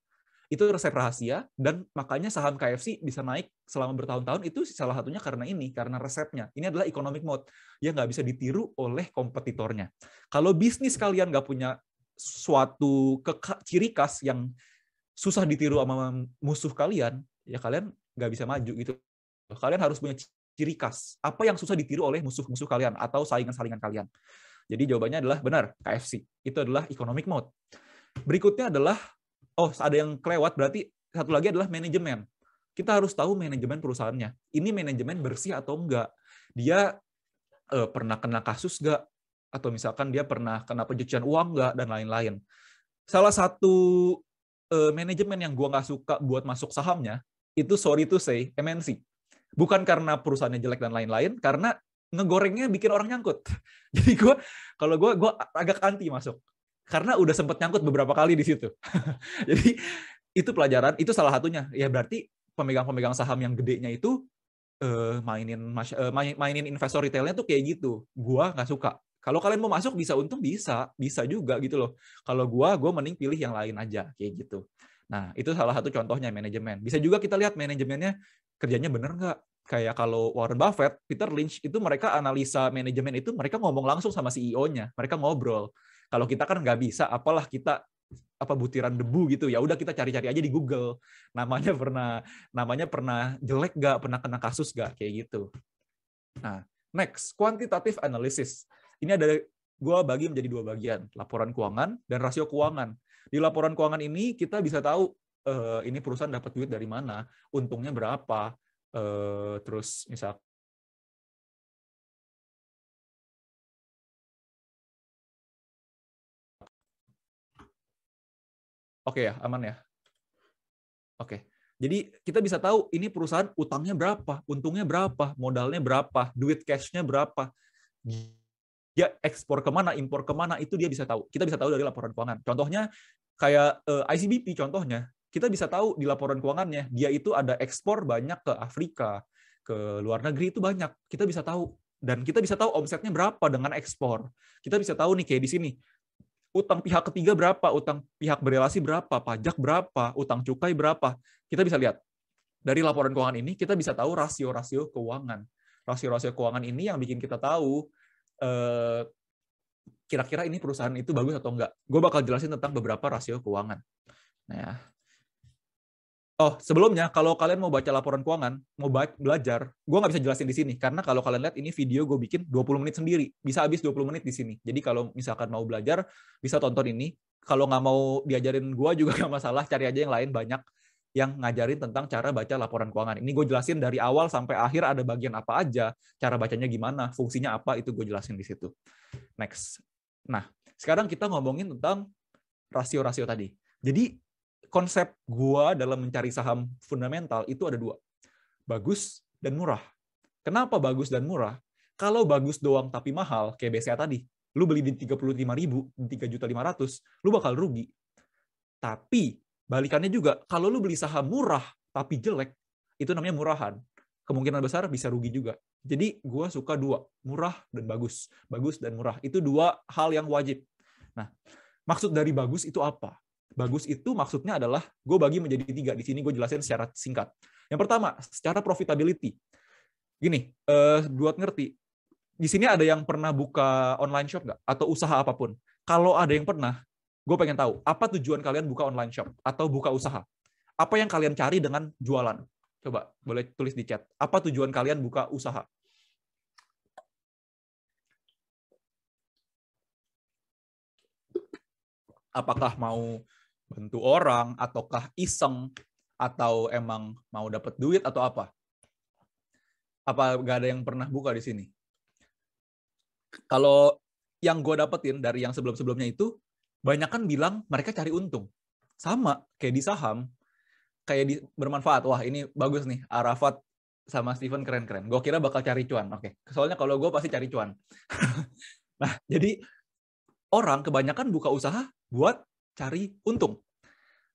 Itu resep rahasia, dan makanya saham KFC bisa naik selama bertahun-tahun, itu salah satunya karena ini, karena resepnya. Ini adalah economic mode, yang nggak bisa ditiru oleh kompetitornya. Kalau bisnis kalian nggak punya suatu ciri khas yang susah ditiru sama musuh kalian, ya kalian nggak bisa maju gitu. Kalian harus punya ciri khas. Apa yang susah ditiru oleh musuh-musuh kalian, atau saingan-saingan kalian. Jadi jawabannya adalah benar, KFC. Itu adalah economic mode. Berikutnya adalah ada yang kelewat, berarti satu lagi adalah manajemen. Kita harus tahu manajemen perusahaannya. Ini manajemen bersih atau enggak? Dia pernah kena kasus enggak? Atau misalkan dia pernah kena pencucian uang enggak? Dan lain-lain. Salah satu manajemen yang gue nggak suka buat masuk sahamnya, itu sorry to say, MNC. Bukan karena perusahaannya jelek dan lain-lain, karena ngegorengnya bikin orang nyangkut. Jadi kalau gue agak anti masuk. Karena udah sempat nyangkut beberapa kali di situ. Jadi itu pelajaran, itu salah satunya. Ya berarti pemegang-pemegang saham yang gedenya itu mainin investor retailnya tuh kayak gitu. Gua nggak suka. Kalau kalian mau masuk bisa untung, bisa juga gitu loh. Kalau gue mending pilih yang lain aja kayak gitu. Nah, itu salah satu contohnya manajemen. Bisa juga kita lihat manajemennya kerjanya bener nggak. Kayak kalau Warren Buffett, Peter Lynch, itu mereka analisa manajemen itu mereka ngomong langsung sama CEO-nya, mereka ngobrol. Kalau kita kan nggak bisa, apalah kita butiran debu gitu, ya udah kita cari-cari aja di Google. Namanya pernah jelek nggak, pernah kena kasus nggak, kayak gitu. Nah, next, quantitative analysis. Ini ada gue bagi menjadi 2 bagian, laporan keuangan dan rasio keuangan. Di laporan keuangan ini kita bisa tahu ini perusahaan dapat duit dari mana, untungnya berapa, terus misal Oke ya, aman ya. Oke. Jadi kita bisa tahu ini perusahaan utangnya berapa, untungnya berapa, modalnya berapa, duit cash-nya berapa. Dia ekspor kemana, impor kemana, itu dia bisa tahu. Kita bisa tahu dari laporan keuangan. Contohnya kayak ICBP contohnya. Kita bisa tahu di laporan keuangannya, dia itu ada ekspor banyak ke Afrika, ke luar negeri itu banyak. Kita bisa tahu. Dan kita bisa tahu omsetnya berapa dengan ekspor. Kita bisa tahu nih kayak di sini. Utang pihak ketiga berapa, utang pihak berelasi berapa, pajak berapa, utang cukai berapa. Kita bisa lihat. Dari laporan keuangan ini, kita bisa tahu rasio-rasio keuangan. Rasio-rasio keuangan ini yang bikin kita tahu kira-kira ini perusahaan itu bagus atau enggak. Gue bakal jelasin tentang beberapa rasio keuangan. Nah, sebelumnya, kalau kalian mau baca laporan keuangan, mau belajar, gue nggak bisa jelasin di sini. Karena kalau kalian lihat, ini video gue bikin 20 menit sendiri. Bisa habis 20 menit di sini. Jadi kalau misalkan mau belajar, bisa tonton ini. Kalau nggak mau diajarin gue juga nggak masalah, cari aja yang lain, banyak yang ngajarin tentang cara baca laporan keuangan. Ini gue jelasin dari awal sampai akhir ada bagian apa aja, cara bacanya gimana, fungsinya apa, itu gue jelasin di situ. Next. Nah, sekarang kita ngomongin tentang rasio-rasio tadi. Jadi, konsep gua dalam mencari saham fundamental itu ada 2. Bagus dan murah. Kenapa bagus dan murah? Kalau bagus doang tapi mahal, kayak BCA tadi, lu beli di 35.000, di 3.500.000, lu bakal rugi. Tapi, balikannya juga, kalau lu beli saham murah tapi jelek, itu namanya murahan. Kemungkinan besar bisa rugi juga. Jadi, gua suka 2, murah dan bagus. Bagus dan murah. Itu 2 hal yang wajib. Nah, maksud dari bagus itu apa? Bagus itu maksudnya adalah, gue bagi menjadi 3. Di sini gue jelasin secara singkat. Yang pertama, secara profitability. Gini, buat ngerti, di sini ada yang pernah buka online shop nggak? Atau usaha apapun? Kalau ada yang pernah, gue pengen tahu, apa tujuan kalian buka online shop? Atau buka usaha? Apa yang kalian cari dengan jualan? Coba, boleh tulis di chat. Apa tujuan kalian buka usaha? Apakah mau bantu orang, ataukah iseng, atau emang mau dapat duit, atau apa? Apa nggak ada yang pernah buka di sini? Kalau yang gue dapetin dari yang sebelum-sebelumnya itu, banyak kan bilang mereka cari untung. Sama, kayak di saham, kayak bermanfaat. Wah, ini bagus nih, Arafat sama Steven keren-keren. Gue kira bakal cari cuan. Oke, soalnya kalau gue pasti cari cuan. Nah, jadi orang kebanyakan buka usaha buat cari untung.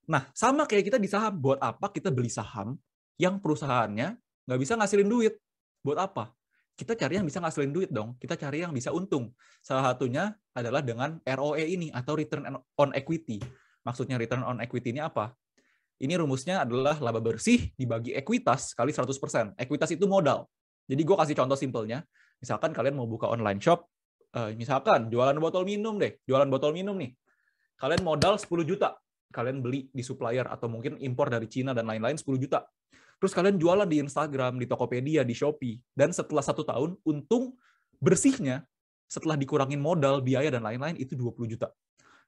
Nah, sama kayak kita di saham. Buat apa kita beli saham yang perusahaannya nggak bisa ngasilin duit? Buat apa? Kita cari yang bisa ngasilin duit dong. Kita cari yang bisa untung. Salah satunya adalah dengan ROE ini, atau Return on Equity. Maksudnya Return on Equity ini apa? Ini rumusnya adalah laba bersih dibagi ekuitas kali 100%. Ekuitas itu modal. Jadi gue kasih contoh simpelnya. Misalkan kalian mau buka online shop, misalkan jualan botol minum deh. Jualan botol minum nih. Kalian modal 10 juta. Kalian beli di supplier atau mungkin impor dari Cina dan lain-lain 10 juta. Terus kalian jualan di Instagram, di Tokopedia, di Shopee. Dan setelah 1 tahun, untung bersihnya setelah dikurangin modal, biaya, dan lain-lain itu 20 juta.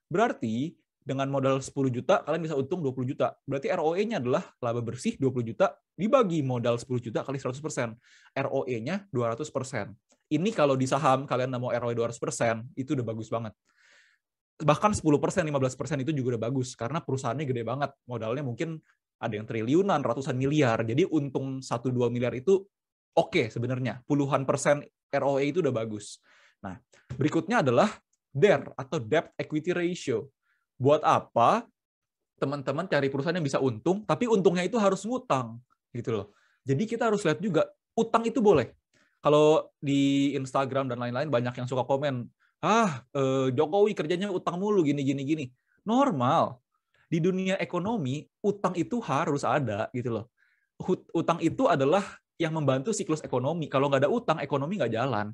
Berarti dengan modal 10 juta, kalian bisa untung 20 juta. Berarti ROE-nya adalah laba bersih 20 juta dibagi modal 10 juta kali 100%. ROE-nya 200%. Ini kalau di saham, kalian mau ROE 200%, itu udah bagus banget. Bahkan 10%, 15% itu juga udah bagus. Karena perusahaannya gede banget. Modalnya mungkin ada yang triliunan, ratusan miliar. Jadi untung 1-2 miliar itu oke sebenarnya. Puluhan persen ROE itu udah bagus. Nah, berikutnya adalah DER atau Debt Equity Ratio. Buat apa teman-teman cari perusahaan yang bisa untung, tapi untungnya itu harus ngutang, gitu loh. Jadi kita harus lihat juga, utang itu boleh. Kalau di Instagram dan lain-lain banyak yang suka komen, Jokowi kerjanya utang mulu gini. Normal. Di dunia ekonomi, utang itu harus ada gitu loh. Utang itu adalah yang membantu siklus ekonomi. Kalau nggak ada utang, ekonomi nggak jalan.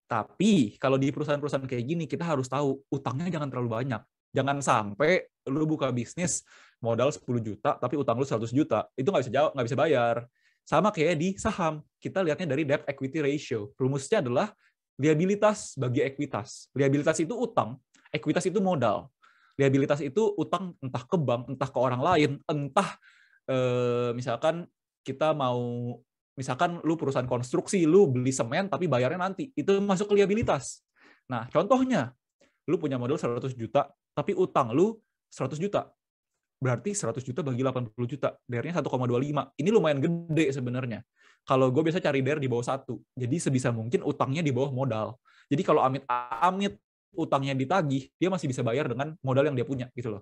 Tapi kalau di perusahaan-perusahaan kayak gini, kita harus tahu utangnya jangan terlalu banyak. Jangan sampai lu buka bisnis modal 10 juta, tapi utang lu 100 juta. Itu nggak bisa bayar. Sama kayak di saham. Kita lihatnya dari debt equity ratio. Rumusnya adalah liabilitas bagi ekuitas. Liabilitas itu utang, ekuitas itu modal. Liabilitas itu utang entah ke bank, entah ke orang lain, entah misalkan kita mau, misalkan lu perusahaan konstruksi, lu beli semen tapi bayarnya nanti, itu masuk ke liabilitas. Nah, contohnya, lu punya modal 100 juta, tapi utang lu 100 juta. Berarti 100 juta bagi 80 juta, DR-nya 1,25. Ini lumayan gede sebenarnya. Kalau gue biasa cari DR di bawah 1. Jadi sebisa mungkin utangnya di bawah modal. Jadi kalau amit-amit utangnya ditagih, dia masih bisa bayar dengan modal yang dia punya gitu loh.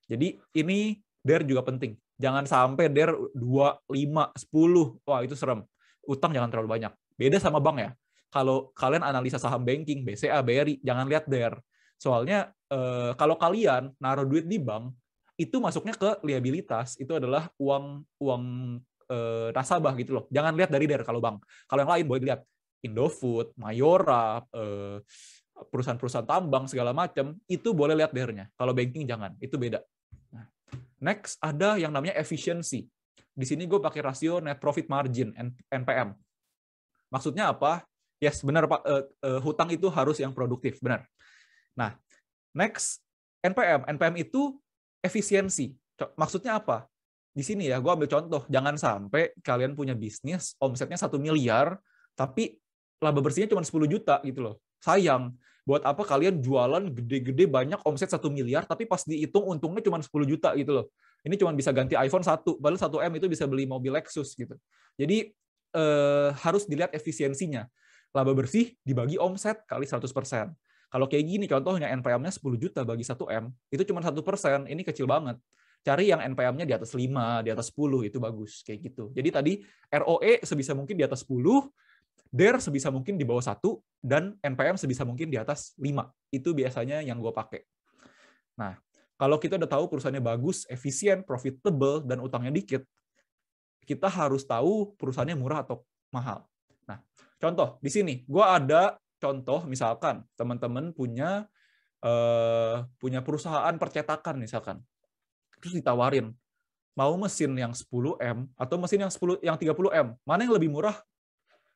Jadi ini DR juga penting. Jangan sampai DR 2, 5, 10. Wah, itu serem. Utang jangan terlalu banyak. Beda sama bank ya. Kalau kalian analisa saham banking, BCA, BRI, jangan lihat DR. Soalnya kalau kalian naruh duit di bank, itu masuknya ke liabilitas. Itu adalah uang nasabah gitu loh. Jangan lihat dari DR kalau bank. Kalau yang lain boleh lihat. Indofood, Mayora, perusahaan-perusahaan tambang segala macam, itu boleh lihat DR-nya. Kalau banking jangan, itu beda. Nah, next ada yang namanya efficiency. Di sini gue pakai rasio net profit margin (NPM). Maksudnya apa? Yes, benar Pak. Hutang itu harus yang produktif, benar. Nah, next NPM. NPM itu efisiensi. Maksudnya apa? Di sini ya, gue ambil contoh. Jangan sampai kalian punya bisnis, omsetnya 1 miliar, tapi laba bersihnya cuma 10 juta gitu loh. Sayang. Buat apa kalian jualan gede-gede banyak omset 1 miliar, tapi pas dihitung untungnya cuma 10 juta gitu loh. Ini cuma bisa ganti iPhone 1, padahal 1 M itu bisa beli mobil Lexus gitu. Jadi harus dilihat efisiensinya. Laba bersih dibagi omset kali 100%. Kalau kayak gini contohnya NPM-nya 10 juta bagi 1 M, itu cuma 1%, ini kecil banget. Cari yang NPM-nya di atas 5, di atas 10, itu bagus. Kayak gitu. Jadi tadi ROE sebisa mungkin di atas 10, DER sebisa mungkin di bawah 1, dan NPM sebisa mungkin di atas 5. Itu biasanya yang gue pakai. Nah, kalau kita udah tahu perusahaannya bagus, efisien, profitable, dan utangnya dikit, kita harus tahu perusahaannya murah atau mahal. Nah, contoh, di sini gue ada contoh, misalkan teman-teman punya perusahaan percetakan misalkan, terus ditawarin mau mesin yang 10M atau mesin yang 30M, mana yang lebih murah,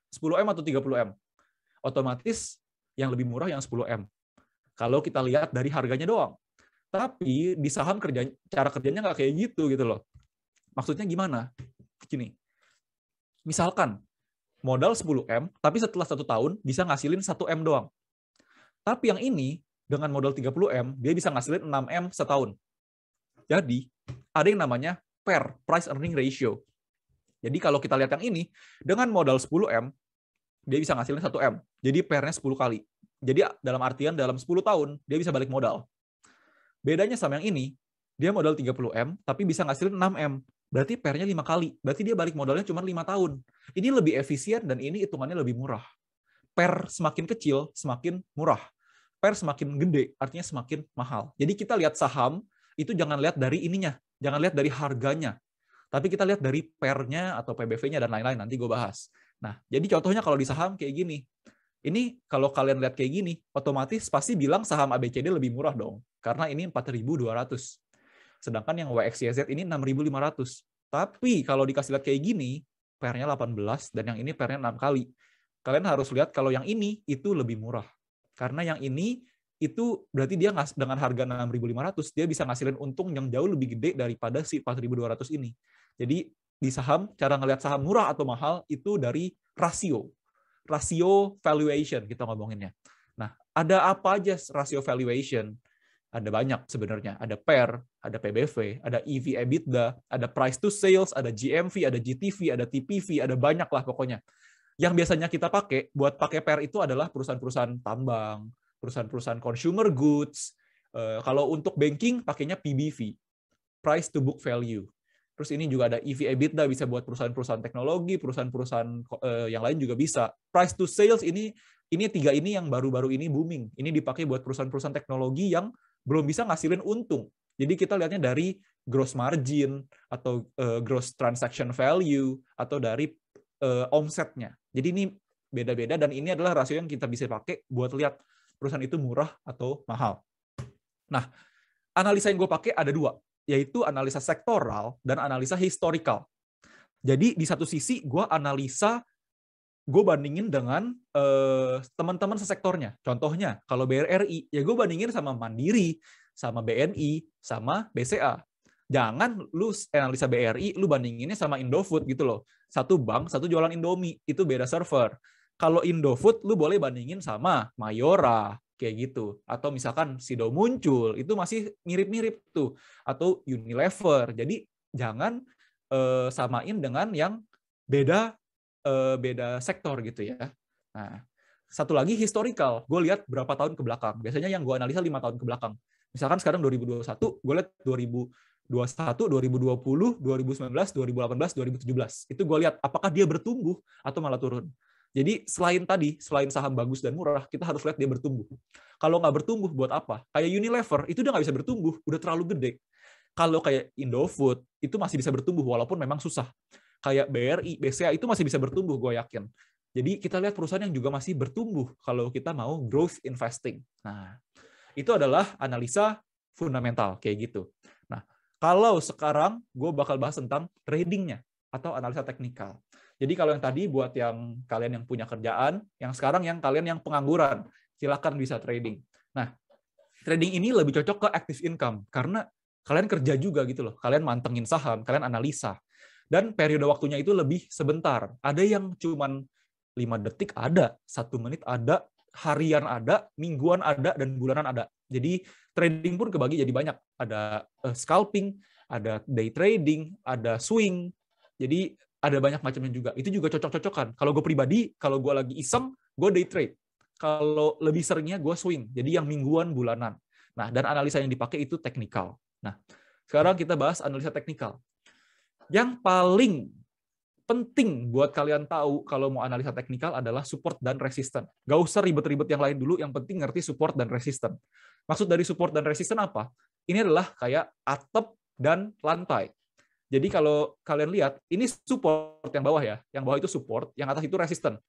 10M atau 30M? Otomatis yang lebih murah yang 10M. Kalau kita lihat dari harganya doang. Tapi di saham cara kerjanya nggak kayak gitu loh. Maksudnya gimana? Gini, misalkan modal 10M, tapi setelah 1 tahun bisa ngasilin 1M doang. Tapi yang ini, dengan modal 30M, dia bisa ngasilin 6M setahun. Jadi, ada yang namanya PER, Price Earning Ratio. Jadi kalau kita lihat yang ini, dengan modal 10M, dia bisa ngasilin 1M. Jadi PER-nya 10 kali. Jadi dalam artian dalam 10 tahun, dia bisa balik modal. Bedanya sama yang ini, dia modal 30M, tapi bisa ngasilin 6M. Berarti PER-nya 5 kali. Berarti dia balik modalnya cuma 5 tahun. Ini lebih efisien dan ini hitungannya lebih murah. PER semakin kecil, semakin murah. PER semakin gede, artinya semakin mahal. Jadi kita lihat saham, itu jangan lihat dari ininya. Jangan lihat dari harganya. Tapi kita lihat dari PER-nya atau PBV-nya dan lain-lain. Nanti gue bahas. Nah, jadi contohnya kalau di saham kayak gini. Ini kalau kalian lihat kayak gini, otomatis pasti bilang saham ABCD lebih murah dong. Karena ini 4.200. Sedangkan yang YXYZ ini 6.500. Tapi kalau dikasih lihat kayak gini, PER-nya 18 dan yang ini PER-nya 6 kali. Kalian harus lihat kalau yang ini itu lebih murah. Karena yang ini itu berarti dia dengan harga 6.500 dia bisa ngasilin untung yang jauh lebih gede daripada si 4.200 ini. Jadi di saham, cara ngelihat saham murah atau mahal itu dari rasio. Rasio valuation kita ngomonginnya. Nah, ada apa aja rasio valuation? Ada banyak sebenarnya. Ada PER, ada PBV, ada EV/EBITDA, ada price to sales, ada GMV, ada GTV, ada TPV, ada banyak lah pokoknya. Yang biasanya kita pakai buat pakai PER itu adalah perusahaan-perusahaan tambang, perusahaan-perusahaan consumer goods. Kalau untuk banking pakainya PBV, price to book value. Terus ini juga ada EV/EBITDA bisa buat perusahaan-perusahaan teknologi, perusahaan-perusahaan yang lain juga bisa. Price to sales ini Ini 3 ini yang baru-baru ini booming. Ini dipakai buat perusahaan-perusahaan teknologi yang belum bisa ngasilin untung. Jadi kita lihatnya dari gross margin, atau gross transaction value, atau dari omsetnya. Jadi ini beda-beda, dan ini adalah rasio yang kita bisa pakai buat lihat perusahaan itu murah atau mahal. Nah, analisa yang gue pakai ada 2, yaitu analisa sektoral dan analisa historical. Jadi di satu sisi gue analisa, gue bandingin dengan teman-teman sesektornya. Contohnya, kalau BRI, ya gue bandingin sama Mandiri, sama BNI, sama BCA. Jangan lu analisa BRI, lu bandinginnya sama Indofood gitu loh. Satu bank, satu jualan Indomie, itu beda server. Kalau Indofood, lu boleh bandingin sama Mayora, kayak gitu. Atau misalkan Sido Muncul, itu masih mirip-mirip tuh. Atau Unilever. Jadi jangan samain dengan yang beda sektor gitu ya. Nah, satu lagi historical. Gue lihat berapa tahun ke belakang. Biasanya yang gue analisa 5 tahun ke belakang. Misalkan sekarang 2021, gue lihat 2021, 2020, 2019, 2018, 2017. Itu gue lihat apakah dia bertumbuh atau malah turun. Jadi selain saham bagus dan murah, kita harus lihat dia bertumbuh. Kalau nggak bertumbuh, buat apa? Kayak Unilever, itu udah nggak bisa bertumbuh, udah terlalu gede. Kalau kayak Indofood, itu masih bisa bertumbuh, walaupun memang susah. Kayak BRI, BCA, itu masih bisa bertumbuh, gue yakin. Jadi kita lihat perusahaan yang juga masih bertumbuh kalau kita mau growth investing. Nah, itu adalah analisa fundamental, kayak gitu. Nah, kalau sekarang gue bakal bahas tentang tradingnya atau analisa teknikal. Jadi kalau yang tadi buat yang kalian yang punya kerjaan, yang sekarang yang kalian yang pengangguran, silakan bisa trading. Nah, trading ini lebih cocok ke active income karena kalian kerja juga gitu loh. Kalian mantengin saham, kalian analisa. Dan periode waktunya itu lebih sebentar. Ada yang cuman 5 detik ada, 1 menit ada, harian ada, mingguan ada, dan bulanan ada. Jadi trading pun kebagi jadi banyak. Ada scalping, ada day trading, ada swing. Jadi ada banyak macamnya juga. Itu juga cocok-cocokan. Kalau gue pribadi, kalau gue lagi iseng, gue day trade. Kalau lebih seringnya gue swing. Jadi yang mingguan, bulanan. Nah, dan analisa yang dipakai itu teknikal. Nah, sekarang kita bahas analisa teknikal. Yang paling penting buat kalian tahu kalau mau analisa teknikal adalah support dan resisten. Gak usah ribet-ribet yang lain dulu, yang penting ngerti support dan resisten. Maksud dari support dan resisten apa? Ini adalah kayak atap dan lantai. Jadi kalau kalian lihat, ini support yang bawah ya. Yang bawah itu support, yang atas itu resisten.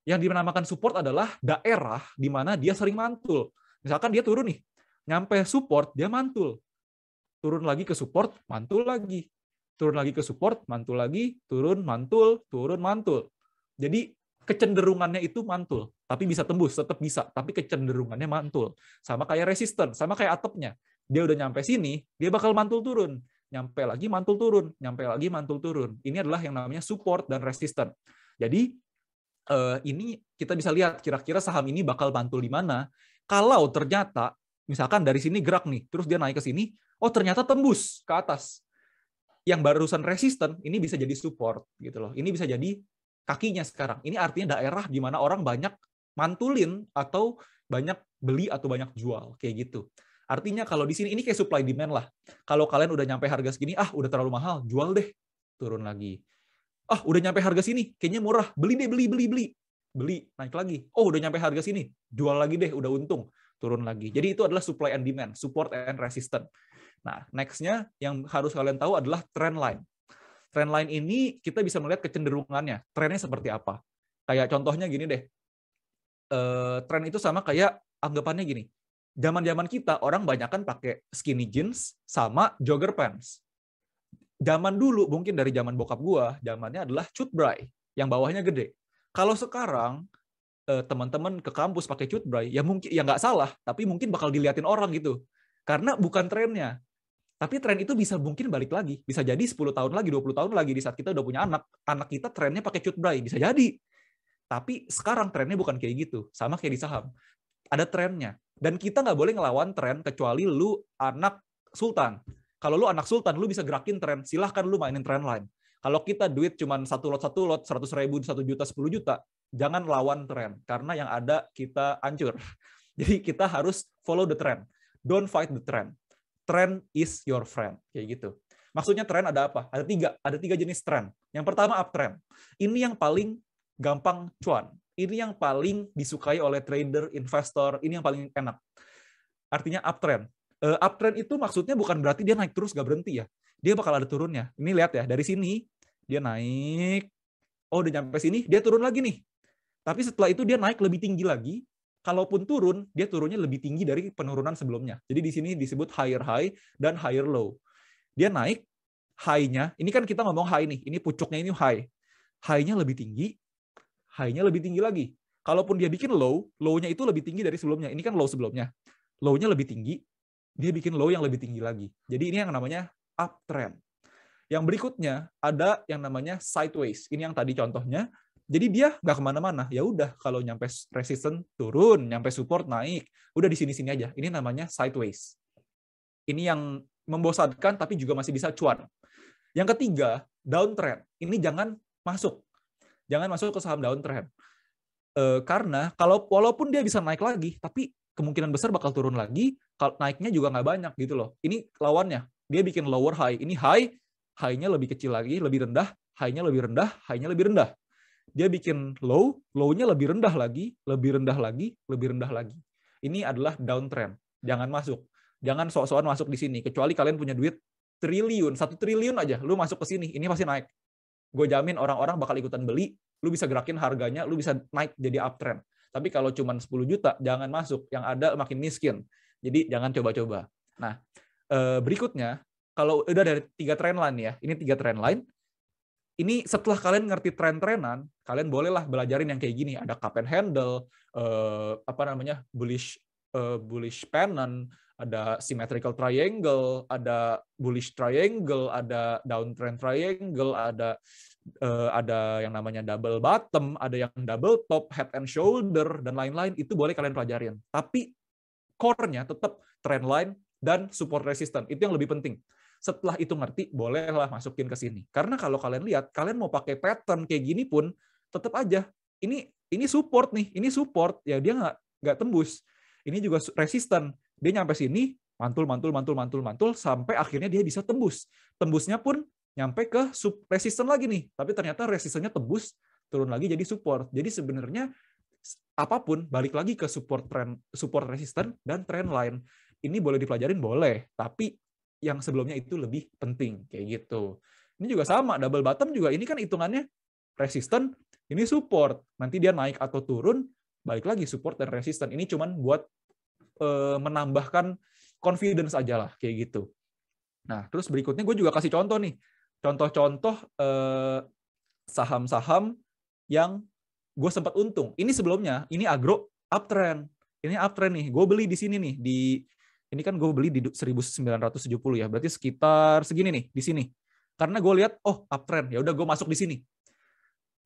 Yang dinamakan support adalah daerah di mana dia sering mantul. Misalkan dia turun nih, nyampe support, dia mantul. Turun lagi ke support, mantul lagi. Turun lagi ke support, mantul lagi, turun, mantul, turun, mantul. Jadi kecenderungannya itu mantul, tapi bisa tembus, tetap bisa, tapi kecenderungannya mantul. Sama kayak resisten, sama kayak atapnya. Dia udah nyampe sini, dia bakal mantul turun. Nyampe lagi, mantul turun. Nyampe lagi, mantul turun. Ini adalah yang namanya support dan resisten. Jadi ini kita bisa lihat kira-kira saham ini bakal mantul di mana. Kalau ternyata, misalkan dari sini gerak nih, terus dia naik ke sini, oh ternyata tembus ke atas. Yang barusan resisten ini bisa jadi support gitu loh. Ini bisa jadi kakinya sekarang. Ini artinya daerah di mana orang banyak mantulin atau banyak beli atau banyak jual kayak gitu. Artinya kalau di sini ini kayak supply demand lah. Kalau kalian udah nyampe harga segini, udah terlalu mahal, jual deh. Turun lagi. Udah nyampe harga sini, kayaknya murah, beli deh, beli, naik lagi. Oh, udah nyampe harga sini, jual lagi deh, udah untung, turun lagi. Jadi itu adalah supply and demand, support and resistance. Nah, next-nya yang harus kalian tahu adalah trend line. Trend line ini kita bisa melihat kecenderungannya. Trennya seperti apa? Kayak contohnya gini deh. Tren itu sama kayak anggapannya gini. Zaman-zaman kita, orang banyak kan pakai skinny jeans sama jogger pants. Zaman dulu, mungkin dari zaman bokap gua, zamannya adalah cut bray, yang bawahnya gede. Kalau sekarang, teman-teman ke kampus pakai cut bray, ya mungkin ya nggak salah, tapi mungkin bakal diliatin orang gitu. Karena bukan trennya. Tapi tren itu bisa mungkin balik lagi. Bisa jadi 10 tahun lagi, 20 tahun lagi di saat kita udah punya anak. Anak kita trennya pakai cut bray. Bisa jadi. Tapi sekarang trennya bukan kayak gitu. Sama kayak di saham. Ada trennya. Dan kita nggak boleh ngelawan tren kecuali lu anak sultan. Kalau lu anak sultan, lu bisa gerakin tren. Silahkan lu mainin tren lain. Kalau kita duit cuma satu lot, 100.000, 1 juta, 10 juta, jangan lawan tren. Karena yang ada kita hancur. Jadi kita harus follow the trend. Don't fight the trend. Trend is your friend, kayak gitu. Maksudnya tren ada apa? Ada tiga jenis tren. Yang pertama uptrend. Ini yang paling gampang cuan. Ini yang paling disukai oleh trader, investor. Ini yang paling enak. Artinya uptrend. Uptrend itu maksudnya bukan berarti dia naik terus gak berhenti ya. Dia bakal ada turunnya. Ini lihat ya, dari sini dia naik. Oh, udah nyampe sini, dia turun lagi nih. Tapi setelah itu dia naik lebih tinggi lagi. Kalaupun turun, dia turunnya lebih tinggi dari penurunan sebelumnya. Jadi di sini disebut higher high dan higher low. Dia naik, high-nya, ini kan kita ngomong high nih, ini pucuknya ini high. High-nya lebih tinggi, high-nya lebih tinggi lagi. Kalaupun dia bikin low, low-nya itu lebih tinggi dari sebelumnya. Ini kan low sebelumnya. Low-nya lebih tinggi, dia bikin low yang lebih tinggi lagi. Jadi ini yang namanya uptrend. Yang berikutnya ada yang namanya sideways. Ini yang tadi contohnya. Jadi dia nggak kemana-mana. Ya udah, kalau nyampe resistance turun, nyampe support naik. Udah di sini-sini aja. Ini namanya sideways. Ini yang membosankan tapi juga masih bisa cuan. Yang ketiga, downtrend. Ini jangan masuk. Jangan masuk ke saham downtrend. Karena walaupun dia bisa naik lagi, tapi kemungkinan besar bakal turun lagi. Naiknya juga nggak banyak gitu loh. Ini lawannya. Dia bikin lower high. Ini high-nya lebih kecil lagi, lebih rendah. High-nya lebih rendah, high-nya lebih rendah. Dia bikin low-nya lebih rendah lagi, lebih rendah lagi, lebih rendah lagi. Ini adalah downtrend. Jangan masuk. Jangan sok-sokan masuk di sini. Kecuali kalian punya duit triliun, 1 triliun aja, lu masuk ke sini, ini pasti naik. Gue jamin orang-orang bakal ikutan beli, lu bisa gerakin harganya, lu bisa naik jadi uptrend. Tapi kalau cuma 10 juta, jangan masuk. Yang ada makin miskin. Jadi jangan coba-coba. Nah, berikutnya, kalau udah dari 3 trend line ya, ini 3 trend line. Ini setelah kalian ngerti tren-trenan, kalian bolehlah belajarin yang kayak gini. Ada cup and handle, bullish pennant, ada symmetrical triangle, ada bullish triangle, ada downtrend triangle, ada yang namanya double bottom, ada yang double top, head and shoulder, dan lain-lain. Itu boleh kalian pelajarin. Tapi core-nya tetap trend line dan support resistance. Itu yang lebih penting. Setelah itu ngerti, bolehlah masukin ke sini. Karena kalau kalian lihat, kalian mau pakai pattern kayak gini pun, tetap aja. Ini support nih, ini support. Ya dia nggak tembus. Ini juga resisten. Dia nyampe sini, mantul, sampai akhirnya dia bisa tembus. Tembusnya pun nyampe ke resisten lagi nih. Tapi ternyata resistennya tembus, turun lagi jadi support. Jadi sebenarnya apapun, balik lagi ke support resisten dan trend line. Ini boleh dipelajarin, boleh. Tapi yang sebelumnya itu lebih penting kayak gitu. Ini juga sama, double bottom juga ini kan hitungannya resisten, ini support. Nanti dia naik atau turun, balik lagi support dan resisten. Ini cuman buat menambahkan confidence aja lah kayak gitu. Nah, terus berikutnya gue juga kasih contoh nih. Contoh-contoh saham-saham yang gue sempat untung. Ini sebelumnya, ini agro uptrend. Ini uptrend nih. Gue beli di sini nih ini kan gue beli di 1970 ya, berarti sekitar segini nih, di sini. Karena gue lihat, oh uptrend, ya udah gue masuk di sini.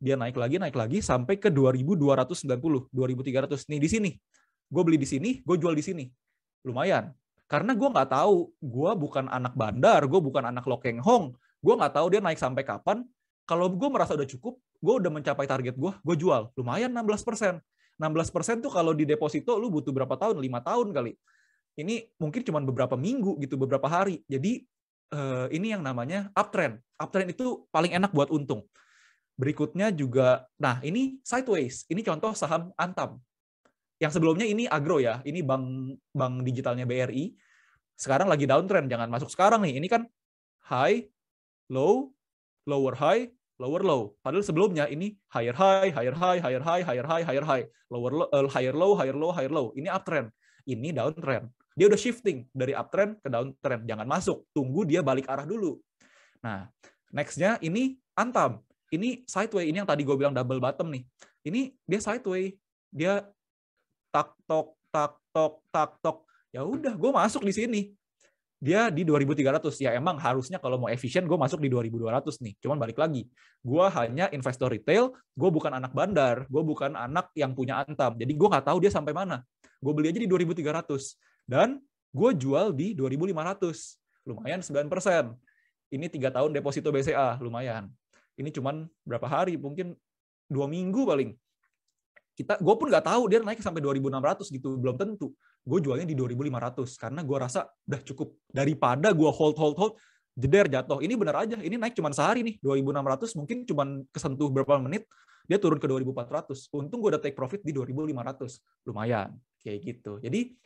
Dia naik lagi, sampai ke 2290, 2300. Nih di sini, gue beli di sini, gue jual di sini. Lumayan. Karena gue nggak tahu, gue bukan anak bandar, gue bukan anak Lokeng Hong, gue nggak tahu dia naik sampai kapan. Kalau gue merasa udah cukup, gue udah mencapai target gue jual. Lumayan 16%. 16% tuh kalau di deposito, lu butuh berapa tahun? 5 tahun kali. Ini mungkin cuma beberapa minggu gitu, beberapa hari. Jadi ini yang namanya uptrend. Uptrend itu paling enak buat untung. Berikutnya juga, nah ini sideways. Ini contoh saham Antam. Yang sebelumnya ini agro ya, ini bank digitalnya BRI. Sekarang lagi downtrend, jangan masuk sekarang nih. Ini kan high, low, lower high, lower low. Padahal sebelumnya ini higher high, higher high, higher high, higher high, higher high, lower low, higher low, higher low, higher low. Ini uptrend. Ini downtrend. Dia udah shifting dari uptrend ke downtrend. Jangan masuk. Tunggu dia balik arah dulu. Nah, next-nya ini Antam. Ini sideway. Ini yang tadi gue bilang double bottom nih. Ini dia sideway. Dia tak tok. Ya udah, gue masuk di sini. Dia di 2.300. Ya emang harusnya kalau mau efisien gue masuk di 2.200 nih. Cuman balik lagi. Gue hanya investor retail. Gue bukan anak bandar. Gue bukan anak yang punya Antam. Jadi gue nggak tahu dia sampai mana. Gue beli aja di 2.300. Dan gue jual di 2.500. Lumayan 9%. Ini 3 tahun deposito BCA. Lumayan. Ini cuman berapa hari? Mungkin 2 minggu paling. Gue pun nggak tahu dia naik sampai 2.600 gitu. Belum tentu. Gue jualnya di 2.500. Karena gue rasa udah cukup. Daripada gue hold. jeder jatuh. Ini benar aja, ini naik cuma sehari nih, 2.600 mungkin cuma kesentuh berapa menit, dia turun ke 2.400. Untung gue udah take profit di 2.500. Lumayan, kayak gitu. Jadi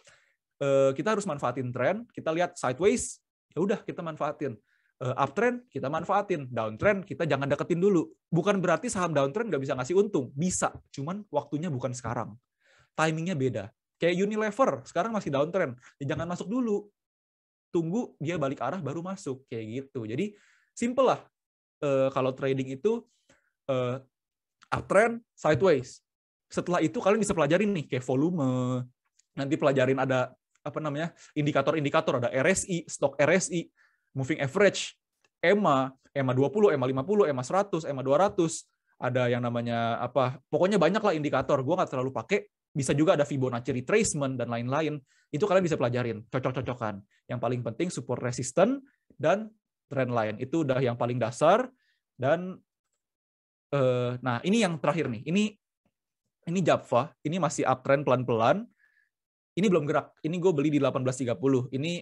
kita harus manfaatin tren, kita lihat sideways, ya udah kita manfaatin. Uptrend kita manfaatin, downtrend kita jangan deketin dulu. Bukan berarti saham downtrend nggak bisa ngasih untung, bisa, cuman waktunya bukan sekarang. Timingnya beda. Kayak Unilever, sekarang masih downtrend, ya jangan masuk dulu. Tunggu dia balik arah baru masuk, kayak gitu. Jadi simple lah. Kalau trading itu uptrend, sideways. Setelah itu kalian bisa pelajarin nih kayak volume. Nanti pelajarin ada indikator-indikator, ada RSI, stok RSI, moving average, EMA 20, EMA 50, EMA 100, EMA 200. Ada yang namanya apa? Pokoknya banyak lah indikator. Gua nggak terlalu pakai. Bisa juga ada Fibonacci retracement dan lain-lain. Itu kalian bisa pelajarin, cocok-cocokan. Yang paling penting support resistance dan trend line. Itu udah yang paling dasar. Dan nah ini yang terakhir nih. Ini Java. Ini masih uptrend pelan-pelan. Ini belum gerak. Ini gue beli di 18.30. Ini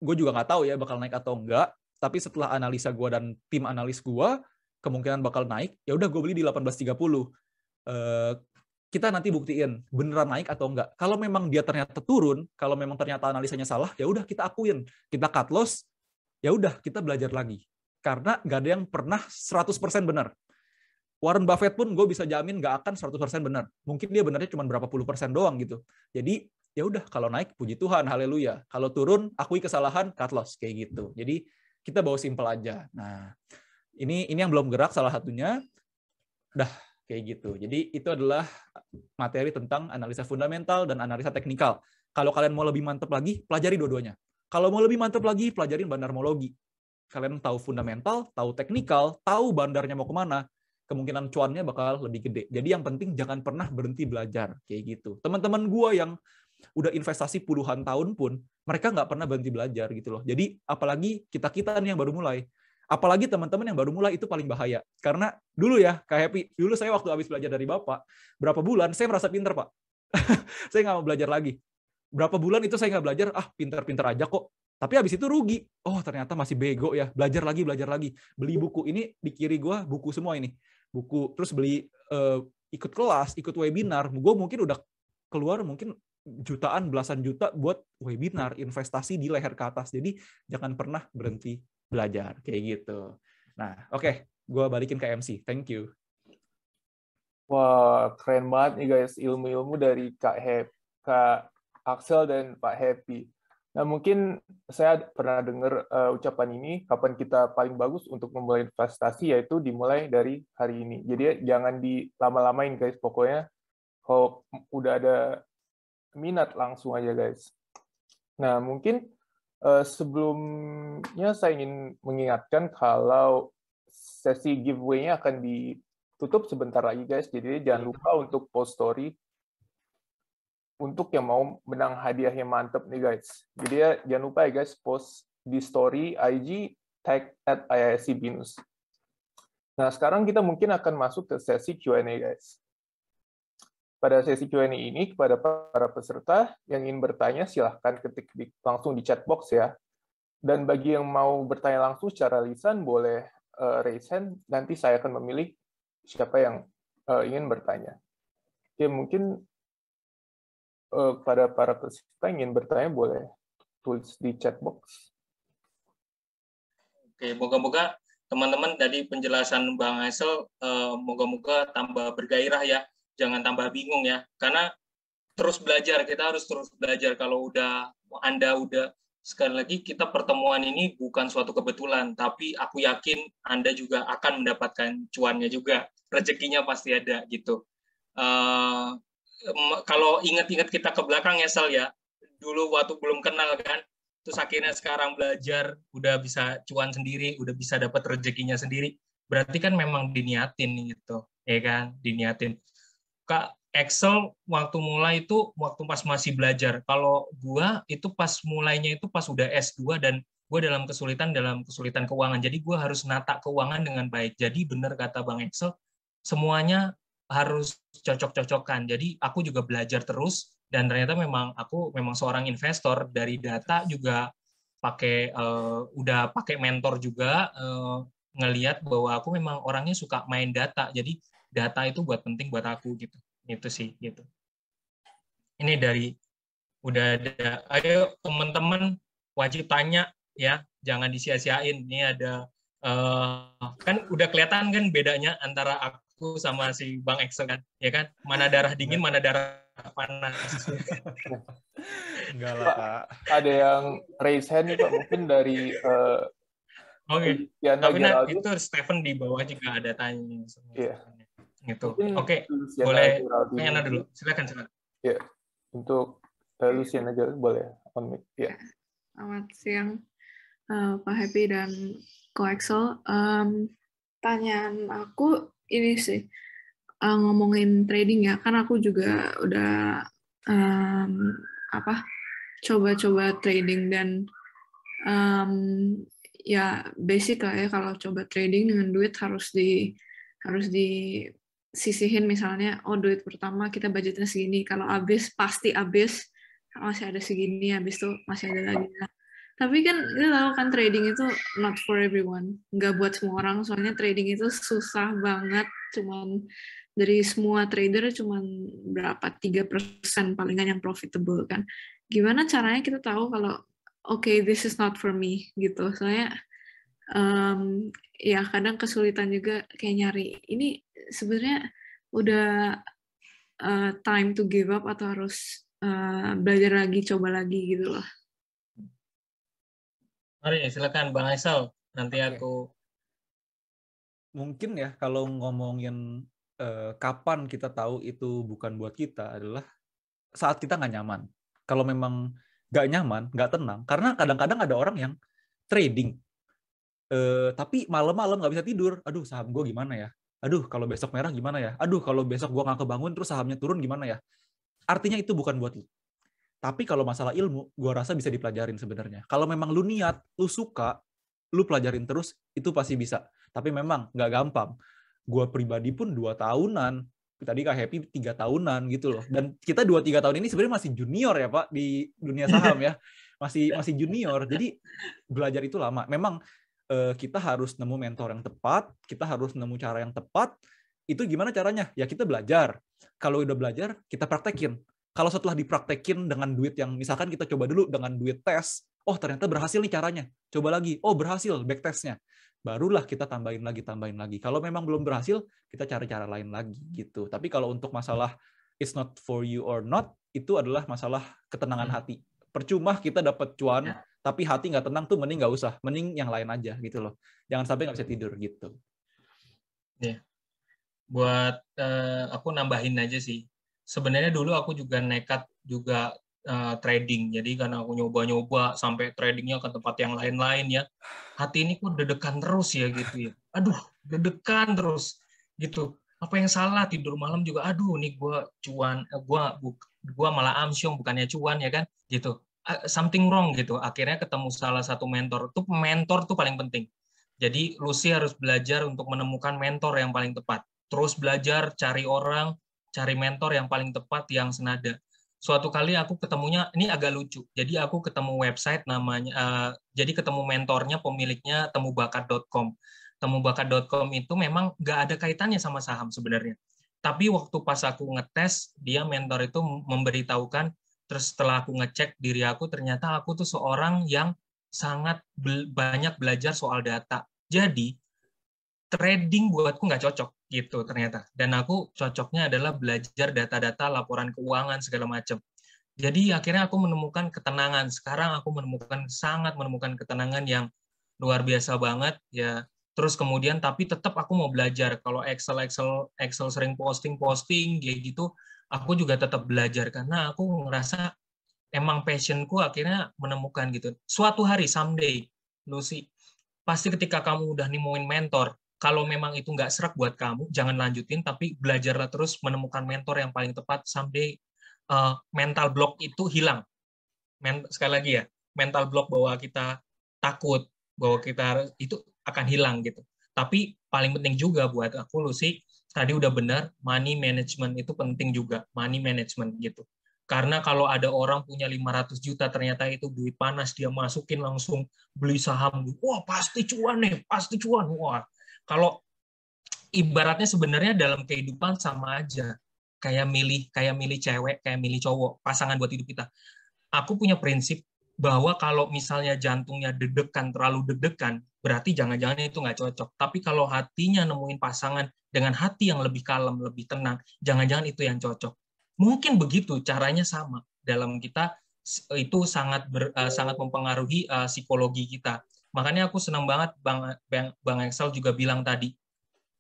gue juga nggak tahu ya bakal naik atau enggak. Tapi setelah analisa gue dan tim analis gue, kemungkinan bakal naik. Ya udah gue beli di 18.30. Kita nanti buktiin beneran naik atau enggak. Kalau memang dia ternyata turun, kalau memang ternyata analisanya salah, ya udah kita akuin. Kita cut loss, ya udah kita belajar lagi. Karena nggak ada yang pernah 100% benar. Warren Buffett pun gue bisa jamin nggak akan 100% benar. Mungkin dia benarnya cuma berapa puluh persen doang gitu. Jadi ya udah kalau naik puji Tuhan, haleluya. Kalau turun akui kesalahan, cut loss kayak gitu. Jadi kita bawa simple aja. Nah, ini yang belum gerak salah satunya. Dah kayak gitu. Jadi itu adalah materi tentang analisa fundamental dan analisa teknikal. Kalau kalian mau lebih mantap lagi, pelajari dua-duanya. Kalau mau lebih mantap lagi, pelajarin bandarmologi. Kalian tahu fundamental, tahu teknikal, tahu bandarnya mau kemana, kemungkinan cuannya bakal lebih gede. Jadi yang penting jangan pernah berhenti belajar. Kayak gitu. Teman-teman gue yang udah investasi puluhan tahun pun, mereka nggak pernah berhenti belajar gitu loh. Jadi apalagi kita-kita nih yang baru mulai. Apalagi teman-teman yang baru mulai itu paling bahaya. Karena dulu ya, Kak Happy, dulu saya waktu habis belajar dari Bapak, berapa bulan, saya merasa pinter, Pak. Saya nggak mau belajar lagi. Berapa bulan itu saya nggak belajar, pinter-pinter aja kok. Tapi habis itu rugi. Oh, ternyata masih bego ya. Belajar lagi. Beli buku. Ini di kiri gue, buku semua ini. Buku. Terus beli, ikut kelas, ikut webinar. Gue mungkin udah keluar mungkin jutaan, belasan juta buat webinar, investasi di leher ke atas. Jadi jangan pernah berhenti belajar kayak gitu. Nah, oke, gue balikin ke MC. Thank you. Wah, keren banget nih guys ilmu-ilmu dari Kak Axel dan Pak Happy. Nah, mungkin saya pernah dengar ucapan ini, kapan kita paling bagus untuk memulai investasi, yaitu dimulai dari hari ini. Jadi jangan dilama-lamain guys, pokoknya kalau udah ada minat langsung aja guys. Nah, mungkin sebelumnya saya ingin mengingatkan kalau sesi giveaway-nya akan ditutup sebentar lagi guys, jadi jangan lupa untuk post story untuk yang mau menang hadiah yang mantep nih guys. Jadi ya jangan lupa ya guys, post di story IG tag @IIScBinus. Nah, sekarang kita mungkin akan masuk ke sesi Q&A guys. Pada sesi Q&A ini, kepada para peserta yang ingin bertanya, silahkan ketik langsung di chat box ya. Dan bagi yang mau bertanya langsung secara lisan, boleh raise hand, nanti saya akan memilih siapa yang ingin bertanya. Oke, mungkin pada para peserta yang ingin bertanya, boleh tulis di chat box. Oke, moga-moga teman-teman dari penjelasan Bang Axel, moga-moga tambah bergairah ya. Jangan tambah bingung ya, karena terus belajar, kita harus terus belajar. Kalau Anda udah, sekali lagi kita pertemuan ini bukan suatu kebetulan, tapi aku yakin Anda juga akan mendapatkan cuannya juga, rezekinya pasti ada gitu. Kalau ingat-ingat kita ke belakang ya Sal ya, dulu waktu belum kenal kan, terus akhirnya sekarang belajar, udah bisa cuan sendiri, udah bisa dapat rezekinya sendiri, berarti kan memang diniatin gitu, ya kan, diniatin. Kak Axel waktu mulai itu waktu pas masih belajar. Kalau gua itu pas mulainya itu pas udah S2 dan gua dalam kesulitan keuangan. Jadi gua harus nata keuangan dengan baik. Jadi benar kata Bang Axel, semuanya harus cocok-cocokan. Jadi aku juga belajar terus dan ternyata aku memang seorang investor. Dari data juga udah pakai mentor juga, ngelihat bahwa aku memang orangnya suka main data. Jadi data itu penting buat aku gitu. Itu sih gitu. Ini udah ada. Ayo teman-teman wajib tanya ya, jangan disia-siain. Ini ada kan udah kelihatan kan bedanya antara aku sama si Bang Excel kan, ya kan? Mana darah dingin, mana darah panas. Enggak lah, Kak. Ada yang raise hand nih, Pak. Mungkin dari Oke. Diana Tapi Geraldus. itu Stephen di bawah juga ada tanya. Iya. Gitu. Mungkin Oke. Luciana Boleh Geraldus tanya dulu. Silakan. Ya. Untuk Luciana Geraldus boleh on mic. Ya. Selamat siang, Pak Happy dan Ko Excel. Pertanyaan aku ini sih, ngomongin trading ya, kan aku juga udah coba-coba trading dan ya basic lah ya, kalau coba trading dengan duit harus disisihin, misalnya duit pertama kita budgetnya segini, kalau pasti habis masih ada segini, habis itu masih ada lagi. Nah, tapi kan kita tahu kan trading itu not for everyone, nggak buat semua orang, soalnya trading itu susah banget, cuman dari semua trader cuman berapa 3% palingan yang profitable kan. Gimana caranya kita tahu kalau okay, this is not for me gitu. Soalnya ya kadang kesulitan juga kayak nyari ini sebenarnya udah time to give up atau harus belajar lagi, coba lagi gitu loh. Mari silakan Bang Aisal, nanti aku mungkin ya kalau ngomongin kapan kita tahu itu bukan buat kita adalah saat kita nggak nyaman. Kalau memang nggak nyaman, nggak tenang, karena kadang-kadang ada orang yang trading, tapi malam-malam nggak bisa tidur. Aduh, saham gue gimana ya? Aduh, kalau besok merah gimana ya? Aduh, kalau besok gue nggak kebangun terus sahamnya turun gimana ya? Artinya itu bukan buat lu. Tapi kalau masalah ilmu, gue rasa bisa dipelajarin sebenarnya. Kalau memang lu niat, lu suka, lu pelajarin terus, itu pasti bisa. Tapi memang nggak gampang. Gue pribadi pun 2 tahunan, tadi Kak Happy 3 tahunan gitu loh. Dan kita 2-3 tahun ini sebenarnya masih junior ya Pak di dunia saham ya. Masih junior. Jadi belajar itu lama. Memang kita harus nemu mentor yang tepat, kita harus nemu cara yang tepat. Itu gimana caranya? Ya kita belajar. Kalau udah belajar, kita praktekin. Kalau setelah dipraktekin dengan duit yang misalkan kita coba dulu dengan duit tes, ternyata berhasil nih caranya. Coba lagi, berhasil backtestnya. Barulah kita tambahin lagi. Kalau memang belum berhasil, kita cari cara lain lagi gitu. Tapi kalau untuk masalah it's not for you or not, itu adalah masalah ketenangan hati. Percuma kita dapat cuan, tapi hati nggak tenang tuh mending nggak usah. Mending yang lain aja gitu loh. Jangan sampai nggak bisa tidur gitu. Ya. Buat aku nambahin aja sih. Sebenarnya dulu aku juga nekat juga trading. Jadi karena aku nyoba-nyoba sampai tradingnya ke tempat yang lain-lain ya. Hati ini kok deg-degan terus ya gitu ya. Aduh, deg-degan terus gitu. Apa yang salah, tidur malam juga aduh nih gua cuan, gua malah amsyong bukannya cuan ya kan gitu. Something wrong gitu. Akhirnya ketemu salah satu mentor. Mentor tuh paling penting. Jadi Lucy harus belajar untuk menemukan mentor yang paling tepat. Terus belajar cari orang, cari mentor yang paling tepat, yang senada. Suatu kali aku ketemunya, ini agak lucu. Jadi aku ketemu website namanya, jadi ketemu mentornya, pemiliknya temubakat.com. Temubakat.com itu memang nggak ada kaitannya sama saham sebenarnya. Tapi waktu pas aku ngetes, dia mentor itu memberitahukan, terus setelah aku ngecek diri aku, ternyata aku tuh seorang yang sangat banyak belajar soal data. Jadi, trading buatku nggak cocok gitu ternyata. Dan aku cocoknya adalah belajar data-data, laporan keuangan, segala macam. Jadi akhirnya aku menemukan ketenangan. Sekarang aku sangat menemukan ketenangan yang luar biasa banget ya. Terus kemudian tapi tetap aku mau belajar. Kalau Excel sering posting kayak gitu, aku juga tetap belajar karena aku ngerasa emang passionku akhirnya menemukan gitu. Suatu hari, someday, Lucy, pasti ketika kamu udah nemuin mentor, kalau memang itu nggak serak buat kamu, jangan lanjutin, tapi belajarlah terus menemukan mentor yang paling tepat, someday mental block itu hilang. Sekali lagi ya, mental block bahwa kita takut, bahwa kita itu akan hilang gitu. Tapi paling penting juga buat aku, Lucy, tadi udah benar, money management itu penting juga, money management gitu. Karena kalau ada orang punya 500 juta, ternyata itu duit panas, dia masukin langsung beli saham. Wah, pasti cuan nih, pasti cuan. Wah, kalau ibaratnya sebenarnya dalam kehidupan sama aja. Kayak milih cewek, kayak milih cowok, pasangan buat hidup kita. Aku punya prinsip bahwa kalau misalnya jantungnya deg-degan, terlalu deg-degan, berarti jangan-jangan itu nggak cocok. Tapi kalau hatinya nemuin pasangan dengan hati yang lebih kalem, lebih tenang, jangan-jangan itu yang cocok. Mungkin begitu, caranya sama. Dalam kita itu sangat mempengaruhi psikologi kita. Makanya aku senang banget Bang Excel juga bilang tadi,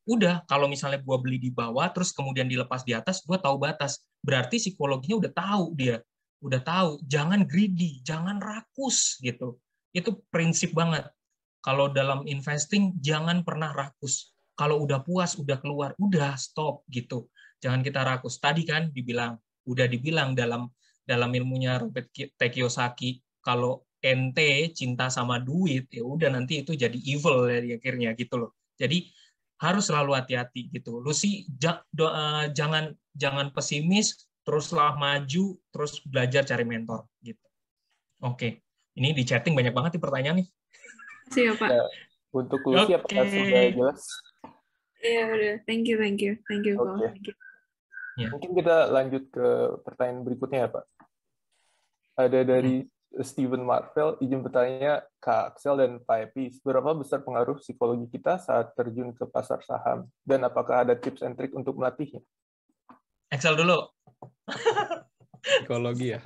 udah kalau misalnya gue beli di bawah, terus kemudian dilepas di atas, gue tahu batas. Berarti psikologinya udah tahu dia. Udah tahu, jangan greedy, jangan rakus gitu. Itu prinsip banget. Kalau dalam investing, jangan pernah rakus. Kalau udah puas, udah keluar, udah stop gitu. Jangan kita rakus. Tadi kan udah dibilang dalam ilmunya Robert T. Kiyosaki, kalau ente cinta sama duit, ya udah nanti itu jadi evil ya akhirnya gitu loh. Jadi harus selalu hati-hati gitu. Lu sih jangan pesimis, teruslah maju, terus belajar cari mentor gitu. Oke. Ini di chatting banyak banget nih pertanyaan nih. Siap, Pak. Ya, untuk Lucy apakah sudah jelas? Iya, udah. Thank you, Pak. Oke. Thank you. Ya. Mungkin kita lanjut ke pertanyaan berikutnya ya, Pak. Ada dari Steven Marvel, izin bertanya, Kak Axel dan Pak Epi, seberapa besar pengaruh psikologi kita saat terjun ke pasar saham? Dan apakah ada tips and trick untuk melatihnya? Excel dulu. Psikologi ya.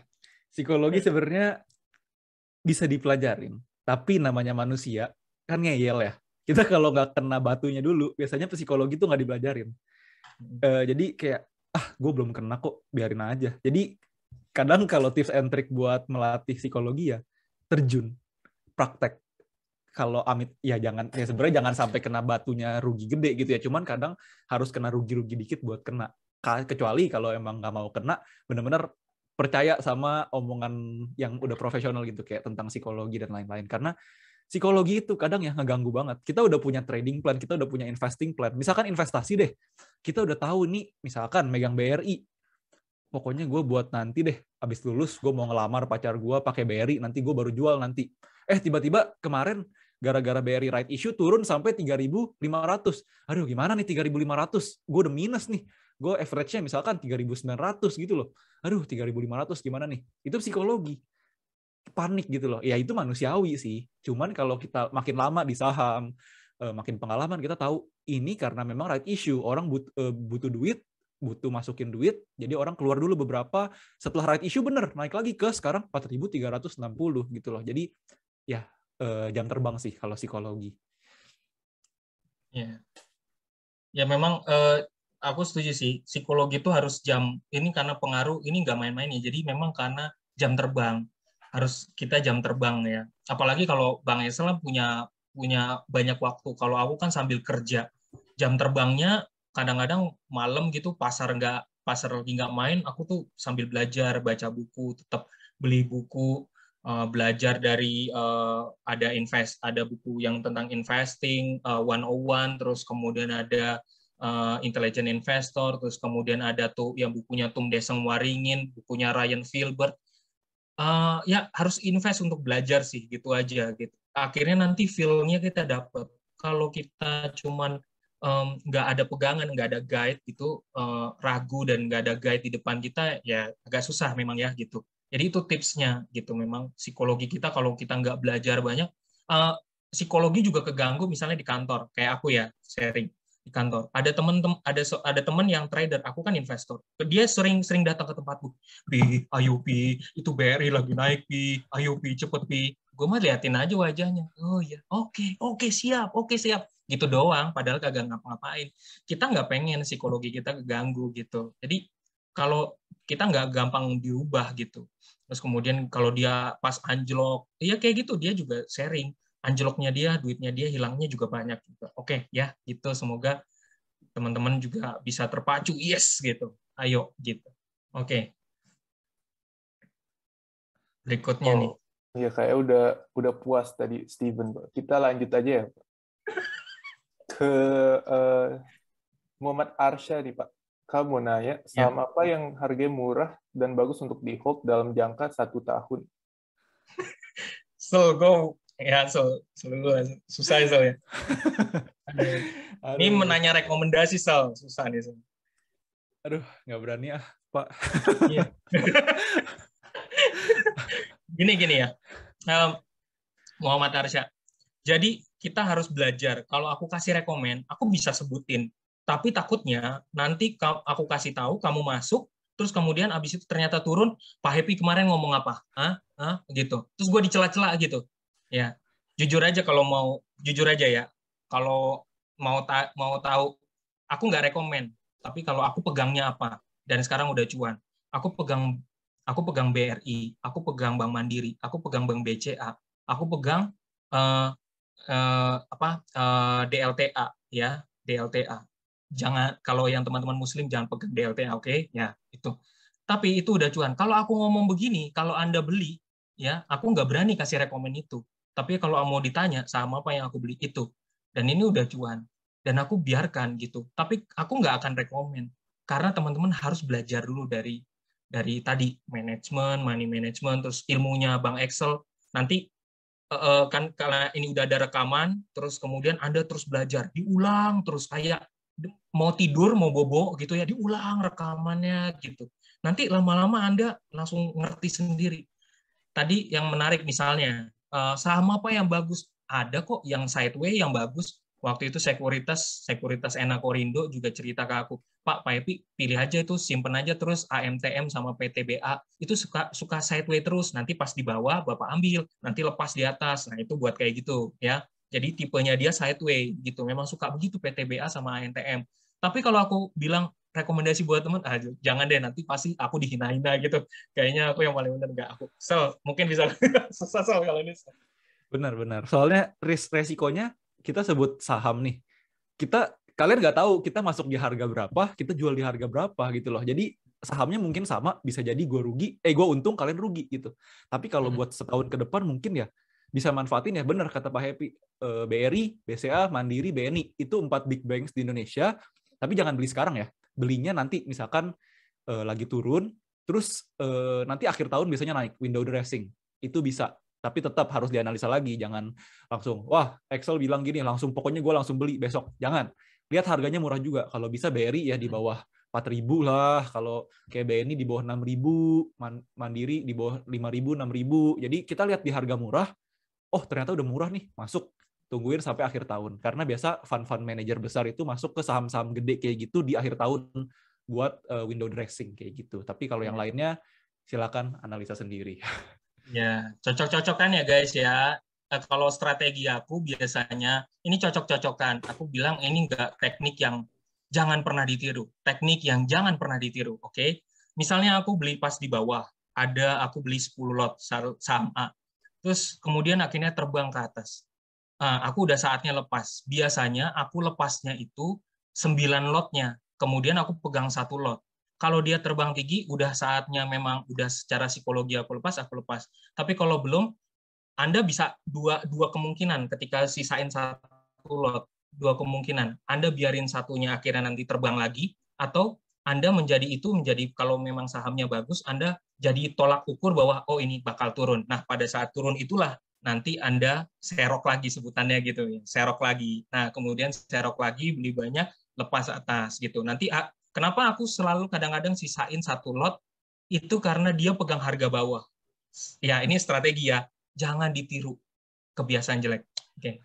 Psikologi sebenarnya bisa dipelajarin, tapi namanya manusia kan ngeyel ya. Kita kalau nggak kena batunya dulu, biasanya psikologi tuh nggak dipelajarin. Jadi kayak, gue belum kena kok, biarin aja. Jadi kadang kalau tips and trick buat melatih psikologi ya, terjun, praktek. Kalau amit, ya jangan, ya sebenarnya jangan sampai kena batunya rugi gede gitu ya. Cuman kadang harus kena rugi-rugi dikit buat kena. Kecuali kalau emang nggak mau kena, benar-benar percaya sama omongan yang udah profesional gitu, kayak tentang psikologi dan lain-lain. Karena psikologi itu kadang ya ngeganggu banget. Kita udah punya trading plan, kita udah punya investing plan. Misalkan investasi deh, kita udah tahu nih, misalkan megang BRI, pokoknya gue buat nanti deh, abis lulus gue mau ngelamar pacar gue pakai BRI, nanti gue baru jual nanti. Tiba-tiba kemarin gara-gara BRI right issue turun sampai 3.500. Aduh, gimana nih 3.500? Gue udah minus nih. Gue average-nya misalkan 3.900 gitu loh. Aduh, 3.500 gimana nih? Itu psikologi. Panik gitu loh. Ya itu manusiawi sih. Cuman kalau kita makin lama di saham, makin pengalaman, kita tahu ini karena memang right issue. Orang butuh duit, butuh masukin duit, jadi orang keluar dulu beberapa, setelah right issue bener, naik lagi ke sekarang 4.360 gitu loh. Jadi ya jam terbang sih kalau psikologi. Ya memang aku setuju sih, psikologi itu harus ini karena pengaruh, ini nggak main-main ya, jadi memang karena jam terbang, harus kita jam terbang ya. Apalagi kalau Bang Esel punya banyak waktu, kalau aku kan sambil kerja, jam terbangnya kadang-kadang malam gitu, pasar lagi nggak main, aku tuh sambil belajar, baca buku, tetap beli buku, belajar dari ada buku yang tentang investing 101, terus kemudian ada Intelligent Investor, terus kemudian ada tuh yang bukunya Tum Deseng Waringin, bukunya Ryan Filbert. Ya harus invest untuk belajar sih, gitu aja gitu. Akhirnya nanti feel-nya kita dapat. Kalau kita cuman nggak ada pegangan, nggak ada guide gitu, ragu dan nggak ada guide di depan kita, ya agak susah memang ya gitu. Jadi itu tipsnya gitu. Memang psikologi kita kalau kita nggak belajar banyak, psikologi juga keganggu misalnya di kantor. Kayak aku ya sharing di kantor. Ada teman yang trader, aku kan investor. Dia sering datang ke tempatku. Pi, ayo Pi, itu BRI lagi naik Pi, ayo Pi, cepet Pi. Gue mah liatin aja wajahnya. Oh ya, oke siap. Gitu doang, padahal kagak ngapa-ngapain. Kita nggak pengen psikologi kita keganggu gitu. Jadi kalau kita nggak gampang diubah gitu. Terus kemudian kalau dia pas anjlok, ya kayak gitu, dia juga sharing. Anjloknya dia, duitnya dia, hilangnya juga banyak. Gitu. Oke, ya gitu. Semoga teman-teman juga bisa terpacu. Yes, gitu. Ayo, gitu. Oke. Berikutnya nih. Iya, kayak udah puas tadi Steven. Kita lanjut aja ya, Pak. Ke Muhammad Arsya nih, Pak. Kamu nanya, saham apa yang harganya murah dan bagus untuk di hold dalam jangka 1 tahun? Go. Ya, selalu susah ya. Ini menanya rekomendasi, susah nih. Aduh, nggak berani Pak. Iya. Gini ya, Muhammad Arsya. Jadi kita harus belajar. Kalau aku kasih rekomen, aku bisa sebutin. Tapi takutnya nanti aku kasih tahu, kamu masuk, terus kemudian abis itu ternyata turun, Pak Happy kemarin ngomong apa? Gitu. Terus gue dicela-cela gitu. Ya, jujur aja ya. Kalau mau tahu, aku nggak rekomen. Tapi kalau aku pegangnya apa, dan sekarang udah cuan, aku pegang BRI, aku pegang Bank Mandiri, aku pegang Bank BCA, aku pegang DLTA ya, DLTA. Jangan, kalau yang teman-teman Muslim jangan pegang DLTA, oke? Ya itu. Tapi itu udah cuan. Kalau aku ngomong begini, kalau Anda beli, ya aku nggak berani kasih rekomen itu. Tapi kalau mau ditanya saham apa yang aku beli itu, dan ini udah cuan. Dan aku biarkan gitu. Tapi aku nggak akan rekomen karena teman-teman harus belajar dulu dari tadi manajemen, money management, terus ilmunya Bang Excel. Nanti kan karena ini udah ada rekaman, terus kemudian Anda terus belajar, diulang terus kayak mau tidur, mau bobo gitu ya, diulang rekamannya gitu. Nanti lama-lama Anda langsung ngerti sendiri. Tadi yang menarik misalnya saham apa yang bagus? Ada kok yang sideway yang bagus. Waktu itu sekuritas Enakorindo juga cerita ke aku, Pak Happy pilih aja itu, simpen aja terus AMTM sama PTBA itu suka sideway terus, nanti pas di bawah Bapak ambil, nanti lepas di atas. Nah itu buat kayak gitu ya. Jadi tipenya dia sideway gitu, memang suka begitu PTBA sama AMTM. Tapi kalau aku bilang rekomendasi buat teman, jangan deh, nanti pasti aku dihina-hina gitu. Kayaknya aku yang paling benar, nggak aku. Mungkin bisa susah kalau ini. Benar. Soalnya resikonya kita sebut saham nih. Kalian nggak tahu kita masuk di harga berapa, kita jual di harga berapa gitu loh. Jadi sahamnya mungkin sama, bisa jadi gue untung, kalian rugi gitu. Tapi kalau buat setahun ke depan mungkin ya bisa manfaatin ya, benar kata Pak Happy. BRI, BCA, Mandiri, BNI itu 4 big banks di Indonesia. Tapi jangan beli sekarang ya. Belinya nanti misalkan lagi turun, terus nanti akhir tahun biasanya naik, window dressing. Itu bisa. Tapi tetap harus dianalisa lagi, jangan langsung, wah Excel bilang gini, pokoknya gue langsung beli besok. Jangan. Lihat harganya murah juga. Kalau bisa BRI ya di bawah 4.000 lah, kalau kayak BNI di bawah 6.000, Mandiri di bawah 5.000, 6.000. Jadi kita lihat di harga murah, oh ternyata udah murah nih, masuk. Tungguin sampai akhir tahun. Karena biasa fund manager besar itu masuk ke saham-saham gede kayak gitu di akhir tahun buat window dressing kayak gitu. Tapi kalau yang lainnya silakan analisa sendiri. Ya, cocok-cocokan ya guys ya. Kalau strategi aku biasanya, ini cocok-cocokan. Aku bilang ini enggak teknik yang jangan pernah ditiru. Teknik yang jangan pernah ditiru, oke? Misalnya aku beli pas di bawah, aku beli 10 lot saham A. Terus kemudian akhirnya terbang ke atas. Aku udah saatnya lepas. Biasanya aku lepasnya itu 9 lotnya. Kemudian aku pegang 1 lot. Kalau dia terbang tinggi, udah saatnya memang udah secara psikologi aku lepas. Tapi kalau belum, Anda bisa dua kemungkinan ketika sisain 1 lot. 2 kemungkinan. Anda biarin satunya akhirnya nanti terbang lagi, atau Anda menjadi kalau memang sahamnya bagus, Anda jadi tolak ukur bahwa oh ini bakal turun. Nah, pada saat turun itulah nanti Anda serok lagi sebutannya gitu ya. Serok lagi. Nah, kemudian serok lagi, beli banyak, lepas atas gitu. Nanti kenapa aku selalu kadang-kadang sisain 1 lot, itu karena dia pegang harga bawah. Ya, ini strategi ya. Jangan ditiru kebiasaan jelek. Oke.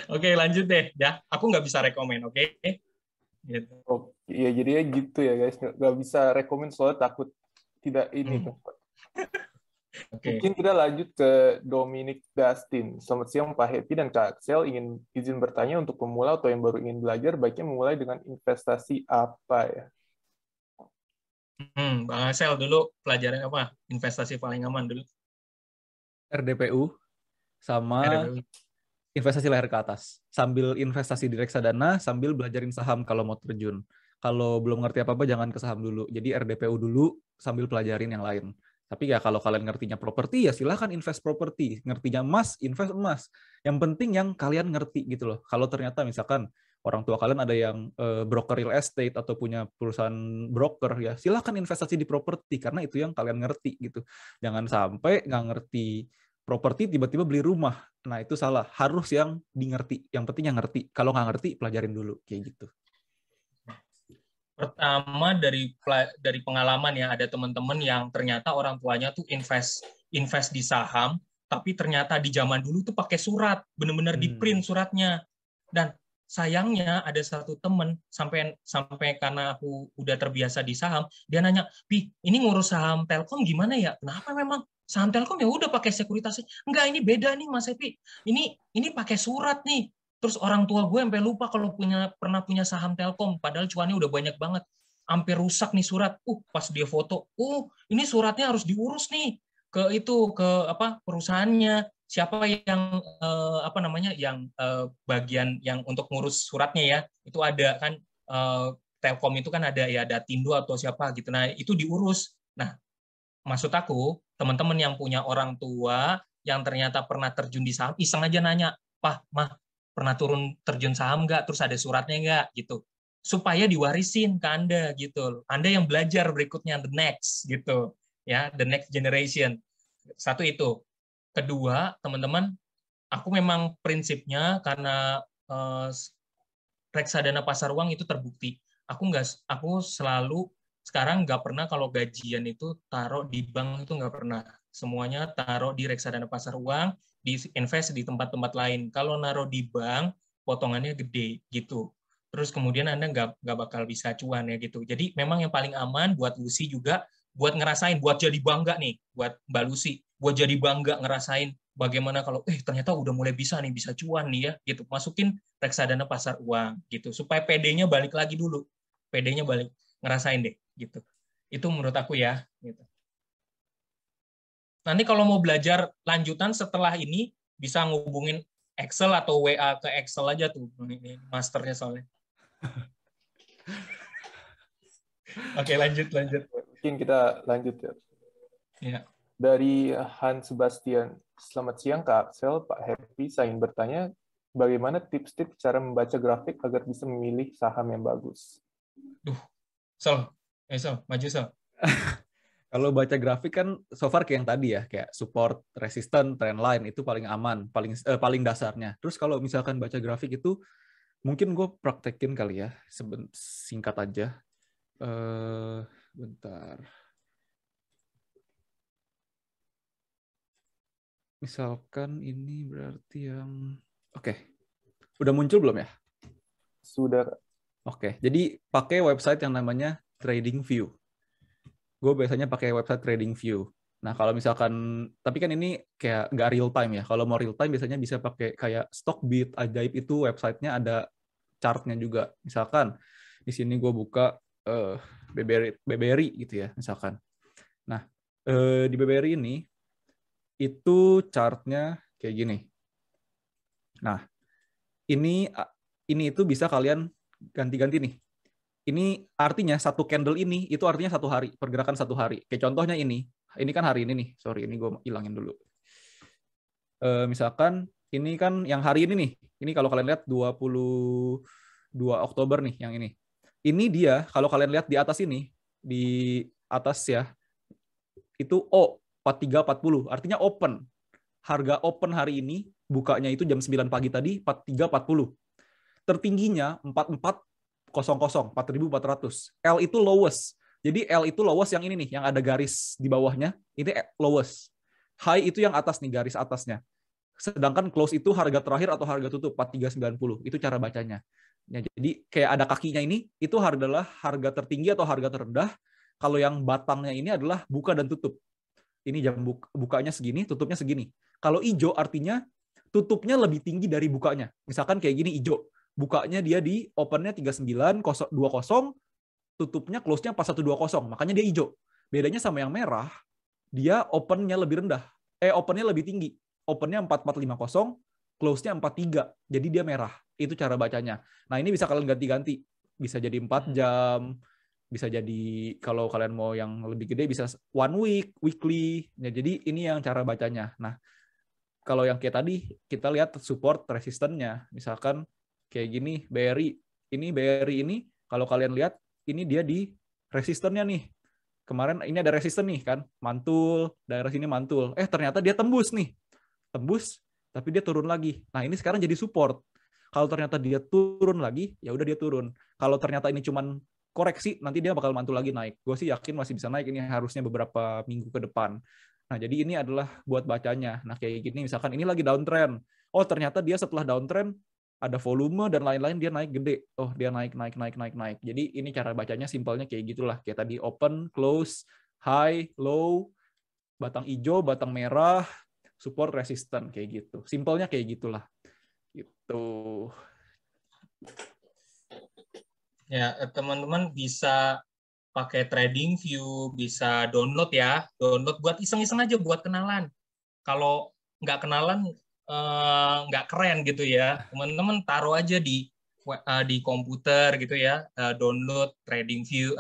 Oke, lanjut deh. Ya, aku nggak bisa rekomen, oke? Gitu. Oh, ya jadinya gitu ya guys. Nggak bisa rekomen soalnya takut tidak ini. Okay. Mungkin kita lanjut ke Dominic Dustin. Selamat siang Pak Happy dan Kak Axel. Izin bertanya untuk pemula atau yang baru ingin belajar, baiknya memulai dengan investasi apa ya? Bang Axel dulu pelajaran apa? Investasi paling aman dulu. RDPU sama investasi leher ke atas. Sambil investasi di reksadana, sambil belajarin saham kalau mau terjun. Kalau belum ngerti apa-apa, jangan ke saham dulu. Jadi RDPU dulu sambil pelajarin yang lain. Tapi ya kalau kalian ngertinya properti, ya silahkan invest properti. Ngertinya emas, invest emas. Yang penting yang kalian ngerti gitu loh. Kalau ternyata misalkan, orang tua kalian ada yang broker real estate atau punya perusahaan broker, ya silakan investasi di properti karena itu yang kalian ngerti gitu. Jangan sampai nggak ngerti properti tiba-tiba beli rumah. Nah itu salah. Harus yang di-ngerti. Yang penting yang ngerti. Kalau nggak ngerti pelajarin dulu kayak gitu. Pertama dari pengalaman ya, ada teman-teman yang ternyata orang tuanya tuh invest di saham, tapi ternyata di zaman dulu tuh pakai surat, benar-benar di print suratnya. Dan sayangnya ada satu temen sampai karena aku udah terbiasa di saham, dia nanya, "Pi, ini ngurus saham Telkom gimana ya? Kenapa memang saham Telkom ya udah pakai sekuritasnya?" "Enggak, ini beda nih Mas Epi. Ini pakai surat nih." Terus orang tua gue sampai lupa kalau pernah punya saham Telkom, padahal cuannya udah banyak banget. Hampir rusak nih surat. Pas dia foto, ini suratnya harus diurus nih ke perusahaannya. Siapa yang bagian yang untuk ngurus suratnya ya, itu ada kan Telkom itu kan ada ya, ada Tindo atau siapa gitu. Nah, itu diurus. Nah, maksud aku, teman-teman yang punya orang tua yang ternyata pernah terjun di saham, iseng aja nanya, "Pak, Mah, pernah terjun saham nggak? Terus ada suratnya nggak?" gitu. Supaya diwarisin ke Anda gitu. Anda yang belajar berikutnya, the next gitu. Ya, the next generation. Satu itu. Kedua, teman-teman, aku memang prinsipnya karena reksadana pasar uang itu terbukti. Aku selalu sekarang nggak pernah kalau gajian itu taruh di bank, itu nggak pernah. Semuanya taruh di reksadana pasar uang, di invest di tempat-tempat lain. Kalau naruh di bank, potongannya gede gitu. Terus kemudian Anda nggak bakal bisa cuan ya gitu. Jadi memang yang paling aman buat Lucy juga, buat ngerasain, buat jadi bangga nih, buat Mbak Lucy, buat jadi bangga ngerasain bagaimana kalau ternyata udah mulai bisa cuan nih ya gitu. Masukin reksadana pasar uang gitu supaya PD-nya balik lagi dulu. PD-nya balik, ngerasain deh gitu. Itu menurut aku ya gitu. Nanti kalau mau belajar lanjutan setelah ini bisa ngubungin Excel atau WA ke Excel aja tuh. Ini masternya soalnya. Oke, lanjut. Mungkin kita lanjut ya. Ya. Dari Hans Sebastian, selamat siang Kak Axel, Pak Happy. Saya ingin bertanya, bagaimana tips-tips cara membaca grafik agar bisa memilih saham yang bagus? Sol, maju Sol. Kalau baca grafik kan so far kayak yang tadi ya, kayak support, resistance, trendline itu paling aman, paling dasarnya. Terus kalau misalkan baca grafik itu mungkin gue praktekin kali ya, singkat aja. Bentar. Misalkan ini berarti yang udah muncul belum ya? Sudah. Oke, jadi pakai website yang namanya TradingView. Gue biasanya pakai website TradingView. Nah, kalau misalkan, tapi kan ini kayak nggak real time ya. Kalau mau real time biasanya bisa pakai kayak Stockbit, Ajaib, itu websitenya ada chartnya juga. Misalkan di sini gue buka BBRI gitu ya, misalkan. Nah, di BBRI ini itu chartnya kayak gini. Nah, ini itu bisa kalian ganti-ganti nih. Ini artinya satu candle ini itu artinya satu hari, pergerakan satu hari. Kayak contohnya ini kan hari ini nih. Sorry, ini gue hilangin dulu. Misalkan ini kan yang hari ini nih. Ini kalau kalian lihat 22 Oktober nih yang ini. Ini dia kalau kalian lihat di atas ini, di atas ya, itu 43.40, artinya open. Harga open hari ini bukanya itu jam 9 pagi tadi 43.40. Tertingginya 44.00, 4.400. L itu lowest. Jadi L itu lowest yang ini nih, yang ada garis di bawahnya, ini lowest. High itu yang atas nih, garis atasnya. Sedangkan close itu harga terakhir atau harga tutup 43.90. Itu cara bacanya. Ya, jadi kayak ada kakinya ini, itu adalah harga tertinggi atau harga terendah. Kalau yang batangnya ini adalah buka dan tutup. Ini jam bukanya segini, tutupnya segini. Kalau hijau artinya tutupnya lebih tinggi dari bukanya. Misalkan kayak gini hijau. Bukanya dia di opennya 39.20, tutupnya close-nya 41.20. Makanya dia hijau. Bedanya sama yang merah, dia opennya lebih rendah. Opennya lebih tinggi. Opennya 4450, close-nya 43. Jadi dia merah. Itu cara bacanya. Nah, ini bisa kalian ganti-ganti. Bisa jadi 4 jam, bisa jadi kalau kalian mau yang lebih gede bisa 1 week, weekly. Ya, jadi ini yang cara bacanya. Nah, kalau yang kayak tadi kita lihat support resistance-nya. Misalkan Kayak gini, BRI ini kalau kalian lihat ini dia di resistennya nih. Kemarin ini ada resisten nih kan, mantul, daerah sini mantul. Ternyata dia tembus nih. Tembus, tapi dia turun lagi. Nah, ini sekarang jadi support. Kalau ternyata dia turun lagi, ya udah dia turun. Kalau ternyata ini cuman koreksi, nanti dia bakal mantul lagi naik. Gue sih yakin masih bisa naik, ini harusnya beberapa minggu ke depan. Nah, jadi ini adalah buat bacanya. Nah, kayak gini, misalkan ini lagi downtrend. Oh, ternyata dia setelah downtrend, ada volume dan lain-lain, dia naik gede. Oh, dia naik. Jadi ini cara bacanya simpelnya kayak gitulah. Kayak tadi open, close, high, low, batang hijau, batang merah, support, resistant, kayak gitu. Simpelnya kayak gitulah. Gitu. Ya, teman-teman bisa pakai TradingView, bisa download ya. Download buat iseng-iseng aja, buat kenalan. Kalau nggak kenalan, nggak keren gitu ya, teman-teman taruh aja di komputer gitu ya, download TradingView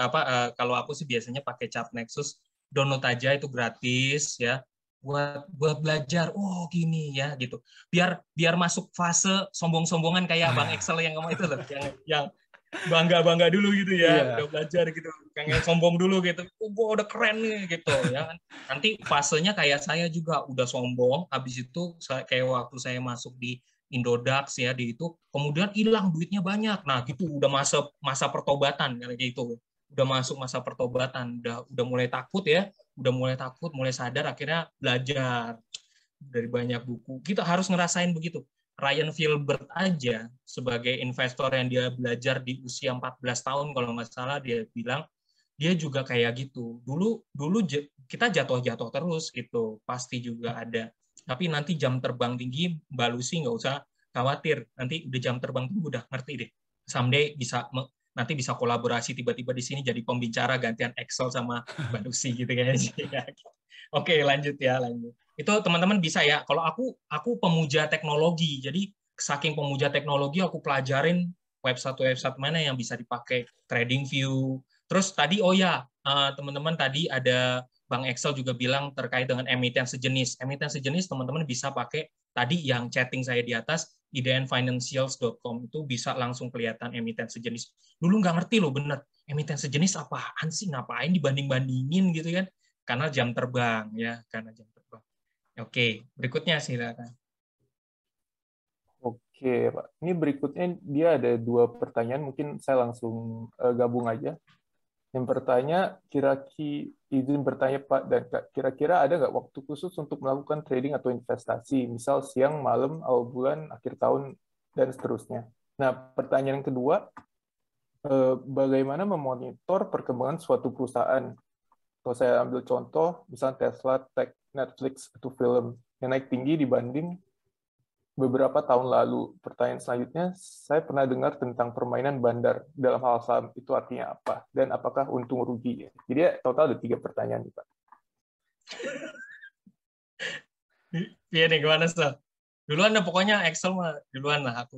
kalau aku sih biasanya pakai Chartnexus, download aja, itu gratis ya, buat belajar. Oh gini ya gitu, biar masuk fase sombong-sombongan kayak Bang Excel yang kamu itu loh, yang bangga dulu gitu ya, udah belajar gitu, pengen sombong dulu gitu, gue udah keren nih gitu ya kan. Nanti fasenya kayak saya juga udah sombong, habis itu kayak waktu saya masuk di Indodax ya, di itu kemudian hilang duitnya banyak. Nah gitu, udah masa pertobatan kayak gitu, udah masuk masa pertobatan, udah mulai takut ya, mulai sadar, akhirnya belajar dari banyak buku. Kita harus ngerasain begitu. Ryan Filbert aja sebagai investor yang dia belajar di usia 14 tahun kalau nggak salah, dia bilang dia juga kayak gitu. Dulu kita jatuh terus gitu, pasti juga ada. Tapi nanti jam terbang tinggi, Mbak Lucy nggak usah khawatir. Nanti udah jam terbang tinggi udah ngerti deh. Someday nanti bisa kolaborasi tiba-tiba di sini jadi pembicara gantian Excel sama Mbak Lucy gitu kayaknya. Oke, lanjut. Itu teman-teman bisa ya. Kalau aku pemuja teknologi, jadi saking pemuja teknologi aku pelajarin website mana yang bisa dipakai, TradingView. Terus tadi teman-teman tadi ada Bang Excel juga bilang terkait dengan emiten sejenis. Emiten sejenis teman-teman bisa pakai tadi yang chatting saya di atas, idnfinancials.com, itu bisa langsung kelihatan emiten sejenis. Dulu nggak ngerti loh bener, emiten sejenis apaan sih, ngapain dibanding-bandingin gitu kan? Karena jam terbang ya, Oke, berikutnya silakan. Oke, Pak. Ini berikutnya dia ada 2 pertanyaan, mungkin saya langsung gabung aja. Yang pertanyaan, izin bertanya Pak dan Kak, kira-kira ada nggak waktu khusus untuk melakukan trading atau investasi, misal siang, malam, awal bulan, akhir tahun, dan seterusnya. Nah, pertanyaan kedua, bagaimana memonitor perkembangan suatu perusahaan? Kalau saya ambil contoh, misalnya Tesla, Tech, Netflix, itu film yang naik tinggi dibanding beberapa tahun lalu. Pertanyaan selanjutnya, saya pernah dengar tentang permainan bandar dalam hal saham, itu artinya apa? Dan apakah untung rugi? Jadi total ada 3 pertanyaan nih, Pak. Iya nih, gimana Sal? Duluan pokoknya Excel mah duluan lah aku.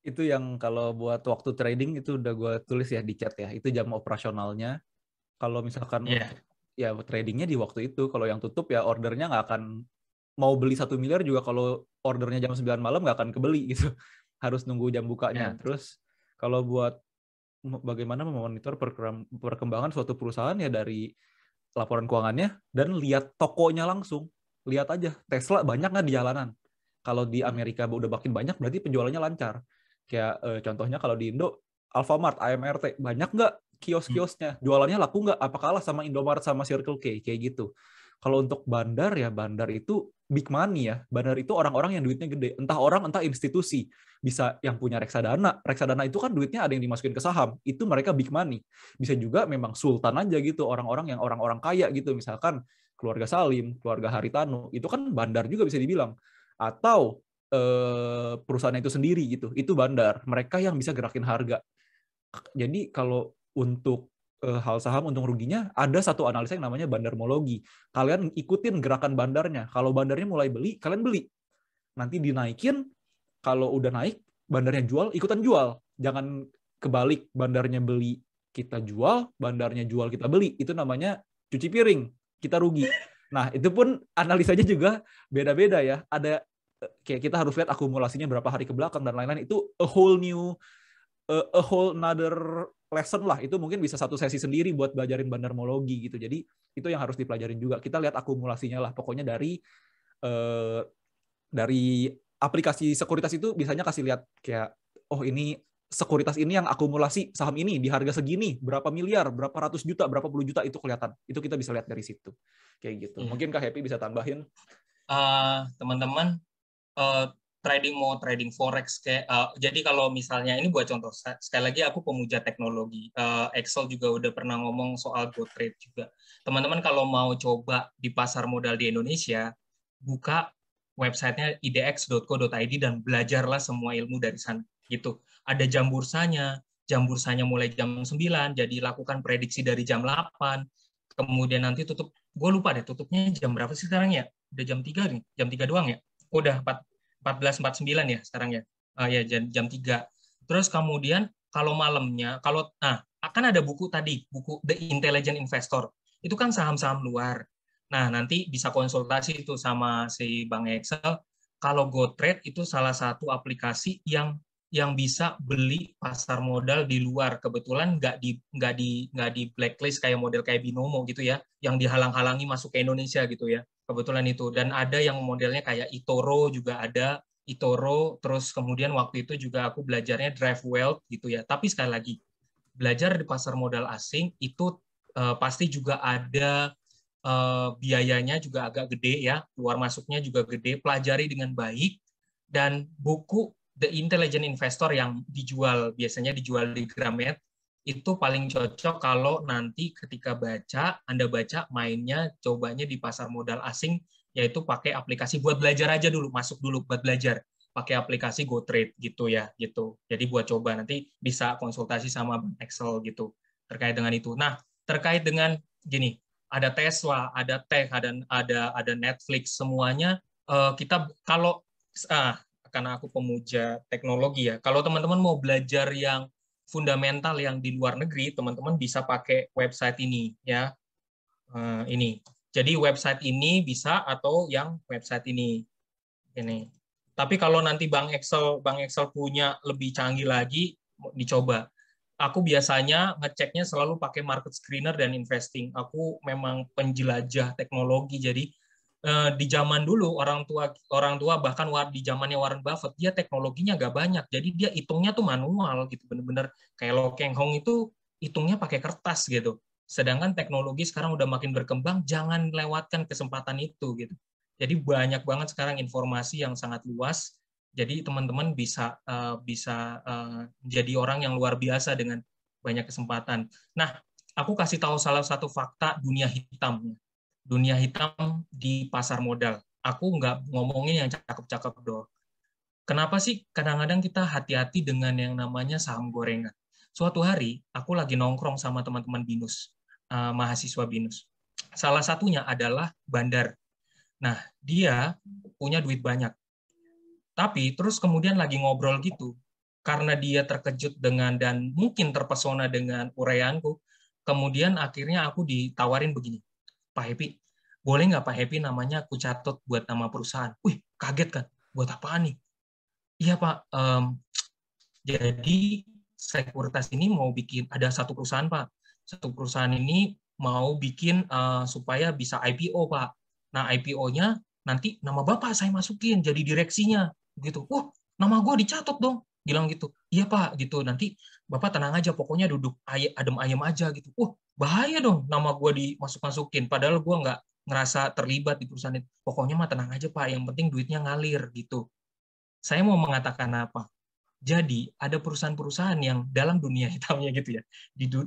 Itu yang kalau buat waktu trading itu udah gue tulis ya di chat ya, itu jam operasionalnya. Kalau misalkan ya tradingnya di waktu itu, kalau yang tutup ya ordernya nggak akan, mau beli 1 miliar juga kalau ordernya jam 9 malam nggak akan kebeli gitu. Harus nunggu jam bukanya. Terus kalau buat bagaimana memonitor perkembangan suatu perusahaan ya dari laporan keuangannya dan lihat tokonya langsung. Lihat aja Tesla banyak nggak di jalanan. Kalau di Amerika udah makin banyak berarti penjualannya lancar. Kayak contohnya kalau di Indo, Alfamart, AMRT, banyak nggak kios-kiosnya? Jualannya laku nggak? Apa kalah sama Indomaret sama Circle K? Kayak gitu. Kalau untuk bandar ya, bandar itu big money ya. Bandar itu orang-orang yang duitnya gede. Entah orang, entah institusi. Bisa yang punya reksadana. Reksadana itu kan duitnya ada yang dimasukin ke saham. Itu mereka big money. Bisa juga memang sultan aja gitu. Orang-orang yang orang-orang kaya gitu. Misalkan keluarga Salim, keluarga Haritanu. Itu kan bandar juga bisa dibilang. Atau perusahaan itu sendiri gitu. Itu bandar. Mereka yang bisa gerakin harga. Jadi kalau untuk hal saham untung ruginya, ada satu analisa yang namanya bandarmologi. Kalian ikutin gerakan bandarnya. Kalau bandarnya mulai beli, kalian beli. Nanti dinaikin, kalau udah naik, bandarnya jual, ikutan jual. Jangan kebalik, bandarnya beli, kita jual, bandarnya jual, kita beli. Itu namanya cuci piring, kita rugi. Nah, itu pun analisanya juga beda-beda ya. Ada kayak kita harus lihat akumulasinya berapa hari ke belakang dan lain-lain. Itu a whole another lesson lah. Itu mungkin bisa satu sesi sendiri buat belajarin bandarmologi gitu. Jadi itu yang harus dipelajarin juga. Kita lihat akumulasinya lah. Pokoknya dari aplikasi sekuritas itu biasanya kasih lihat kayak, oh ini sekuritas ini yang akumulasi saham ini di harga segini, berapa miliar, berapa ratus juta, berapa puluh juta, itu kelihatan. Itu kita bisa lihat dari situ. Kayak gitu. Mungkin Kak Happy bisa tambahin? Teman-teman, trading forex kayak jadi kalau misalnya ini buat contoh, sekali lagi aku pemuja teknologi, Excel juga udah pernah ngomong soal GoTrade juga. Teman-teman kalau mau coba di pasar modal di Indonesia, buka websitenya idx.co.id dan belajarlah semua ilmu dari sana gitu. Ada jam bursanya mulai jam 9, jadi lakukan prediksi dari jam 8, kemudian nanti tutup, gue lupa deh tutupnya jam berapa sih sekarang ya? Udah jam 3 nih, jam 3 doang ya? Udah 14.49 ya sekarang ya? Ya jam 3. Terus kemudian kalau malamnya, akan ada buku tadi, buku The Intelligent Investor. Itu kan saham-saham luar. Nah, nanti bisa konsultasi itu sama si Bang Excel. Kalau GoTrade itu salah satu aplikasi yang bisa beli pasar modal di luar. Kebetulan nggak di blacklist kayak model kayak Binomo gitu ya, yang dihalang-halangi masuk ke Indonesia gitu ya. Kebetulan itu. Dan ada yang modelnya kayak eToro juga ada. eToro, terus kemudian waktu itu juga aku belajarnya Drive Wealth gitu ya. Tapi sekali lagi, belajar di pasar modal asing itu pasti juga ada biayanya juga agak gede ya, keluar masuknya juga gede, pelajari dengan baik, dan buku The Intelligent Investor yang biasanya dijual di Gramet, itu paling cocok kalau nanti ketika Anda baca mainnya, cobanya di pasar modal asing, yaitu pakai aplikasi buat belajar aja dulu, masuk dulu buat belajar, pakai aplikasi GoTrade gitu ya, gitu. Jadi buat coba, nanti bisa konsultasi sama Excel gitu, terkait dengan itu. Nah, terkait dengan gini, ada Tesla, ada Tech, ada Netflix, semuanya kita karena aku pemuja teknologi ya. Kalau teman-teman mau belajar yang fundamental yang di luar negeri, teman-teman bisa pakai website ini ya. Ini. Jadi website ini bisa atau yang website ini. Tapi kalau nanti Bang Excel punya lebih canggih lagi, dicoba. Aku biasanya ngeceknya selalu pakai market screener dan investing. Aku memang penjelajah teknologi. Jadi di zaman dulu orang tua bahkan di zamannya Warren Buffett, dia teknologinya nggak banyak. Jadi dia hitungnya tuh manual gitu, bener-bener kayak Lo Keng Hong itu hitungnya pakai kertas gitu. Sedangkan teknologi sekarang udah makin berkembang, jangan lewatkan kesempatan itu gitu. Jadi banyak banget sekarang informasi yang sangat luas. Jadi teman-teman bisa jadi orang yang luar biasa dengan banyak kesempatan. Nah, aku kasih tahu salah satu fakta dunia hitam. Dunia hitam di pasar modal. Aku nggak ngomongin yang cakep-cakep doang. Kenapa sih kadang-kadang kita hati-hati dengan yang namanya saham gorengan? Suatu hari, aku lagi nongkrong sama teman-teman BINUS, mahasiswa BINUS. Salah satunya adalah Bandar. Nah, dia punya duit banyak. Tapi terus kemudian lagi ngobrol gitu, karena dia terkejut dan mungkin terpesona dengan uraianku, kemudian akhirnya aku ditawarin begini, Pak Happy, boleh nggak Pak Happy namanya aku catat buat nama perusahaan? Wih, kaget kan, buat apaan nih? Iya Pak, jadi sekuritas ini mau bikin, ada satu perusahaan Pak, satu perusahaan ini mau bikin supaya bisa IPO Pak. Nah IPO-nya nanti nama Bapak saya masukin jadi direksinya. Gitu. Wah, nama gue dicatat dong. Bilang gitu. Iya Pak, gitu. Nanti Bapak tenang aja, pokoknya duduk adem ayem aja gitu. Wah, bahaya dong nama gue dimasuk-masukin. Padahal gue nggak ngerasa terlibat di perusahaan itu. Pokoknya mah tenang aja Pak, yang penting duitnya ngalir gitu. Saya mau mengatakan apa? Jadi ada perusahaan-perusahaan yang dalam dunia hitamnya gitu ya,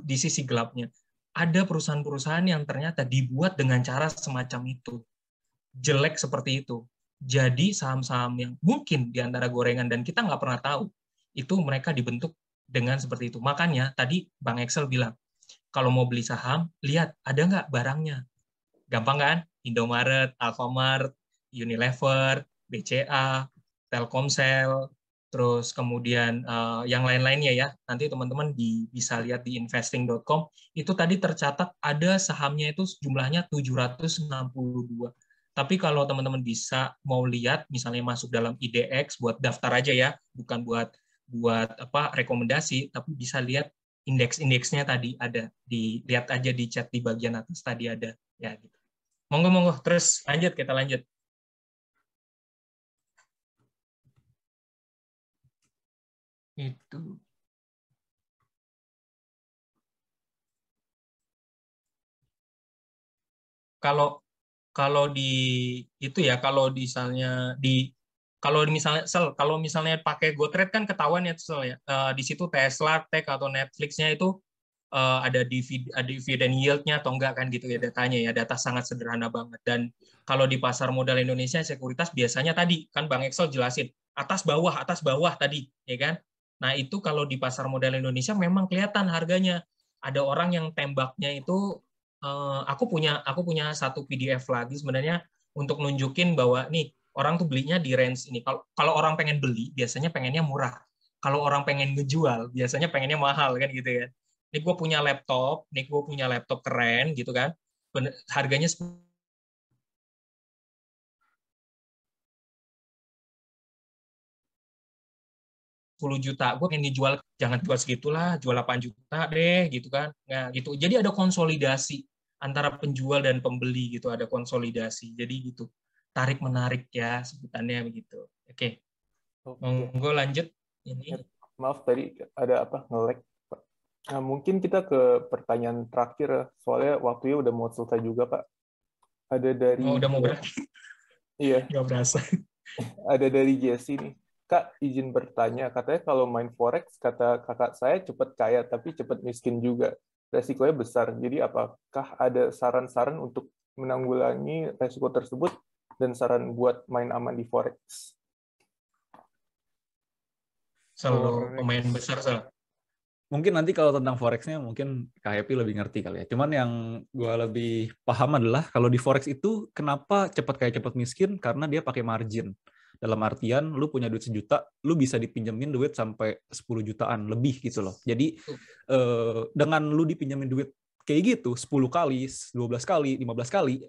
di sisi gelapnya. Ada perusahaan-perusahaan yang ternyata dibuat dengan cara semacam itu. Jelek seperti itu. Jadi saham-saham yang mungkin di antara gorengan dan kita nggak pernah tahu, itu mereka dibentuk dengan seperti itu. Makanya tadi Bang Excel bilang, kalau mau beli saham, lihat ada nggak barangnya. Gampang kan? Indomaret, Alfamart, Unilever, BCA, Telkomsel, terus kemudian yang lain-lainnya ya. Nanti teman-teman bisa lihat di investing.com. Itu tadi tercatat ada sahamnya itu jumlahnya 762. Tapi kalau teman-teman bisa mau lihat, misalnya masuk dalam IDX buat daftar aja ya, bukan buat apa rekomendasi, tapi bisa lihat indeks-indeksnya tadi ada, dilihat aja di chat di bagian atas tadi ada, ya gitu. Monggo, terus kita lanjut. Itu. Kalau di itu ya, kalau misalnya pakai GoTrade kan ketahuan ya, Sel, ya. Di situ Tesla, Tech atau Netflix-nya itu ada dividend yield-nya atau enggak kan gitu ya datanya ya. Data sangat sederhana banget. Dan kalau di pasar modal Indonesia sekuritas biasanya tadi kan Bang Excel jelasin atas bawah tadi ya kan. Nah, itu kalau di pasar modal Indonesia memang kelihatan harganya. Ada orang yang tembaknya itu aku punya satu PDF lagi sebenarnya untuk nunjukin bahwa nih orang tuh belinya di range ini. Kalau orang pengen beli biasanya pengennya murah. Kalau orang pengen ngejual biasanya pengennya mahal kan gitu ya. Ini gue punya laptop keren gitu kan. Harganya 10 juta, gue pengen dijual, jangan jual segitulah, jual 8 juta deh, gitu kan. Nah, gitu. Jadi ada konsolidasi antara penjual dan pembeli gitu, ada konsolidasi. Jadi gitu. Tarik menarik ya sebutannya begitu. Oke. Monggo lanjut ini. Maaf tadi ada apa nge-lag, Pak. Nah, mungkin kita ke pertanyaan terakhir soalnya waktunya udah mau selesai juga, Pak. Ada dari udah mau berakhir. Iya. Nggak berasa. Ada dari Jesse nih. Kak, izin bertanya. Katanya kalau main Forex, kata kakak saya cepat kaya, tapi cepat miskin juga. Resikonya besar. Jadi apakah ada saran-saran untuk menanggulangi resiko tersebut dan saran buat main aman di Forex? Selalu pemain besar, Sel. Mungkin nanti kalau tentang Forex-nya mungkin Kak Happy lebih ngerti kali ya. Cuman yang gue lebih paham adalah kalau di Forex itu kenapa cepat kaya cepat miskin, karena dia pakai margin. Dalam artian lu punya duit 1 juta, lu bisa dipinjemin duit sampai 10 jutaan lebih gitu loh. Jadi dengan lu dipinjemin duit kayak gitu 10 kali, 12 kali, 15 kali,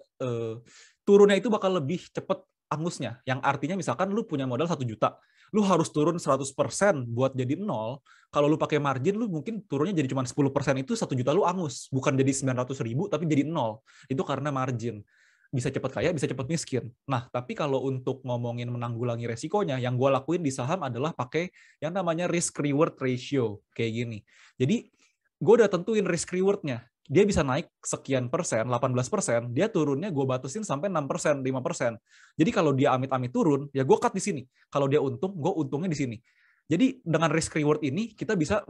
turunnya itu bakal lebih cepet angusnya. Yang artinya misalkan lu punya modal 1 juta, lu harus turun 100% buat jadi 0. Kalau lu pakai margin, lu mungkin turunnya jadi cuma 10%, itu 1 juta lu angus. Bukan jadi 900.000, tapi jadi 0. Itu karena margin. Bisa cepat kaya, bisa cepat miskin. Nah, tapi kalau untuk ngomongin menanggulangi resikonya, yang gue lakuin di saham adalah pakai yang namanya risk-reward ratio. Kayak gini. Jadi, gue udah tentuin risk-reward-nya. Dia bisa naik sekian persen, 18%, dia turunnya gue batasin sampai 6%, 5%. Jadi kalau dia amit-amit turun, ya gue cut di sini. Kalau dia untung, gue untungnya di sini. Jadi dengan risk reward ini kita bisa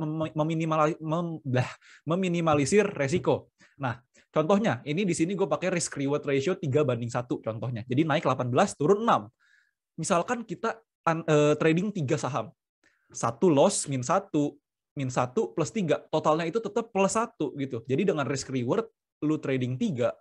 meminimalisir resiko. Nah, contohnya ini di sini gue pakai risk reward ratio 3:1 contohnya. Jadi naik 18, turun 6. Misalkan kita trading 3 saham. 1 loss min 1 plus 3, totalnya itu tetap plus 1 gitu. Jadi dengan risk reward lu trading 3,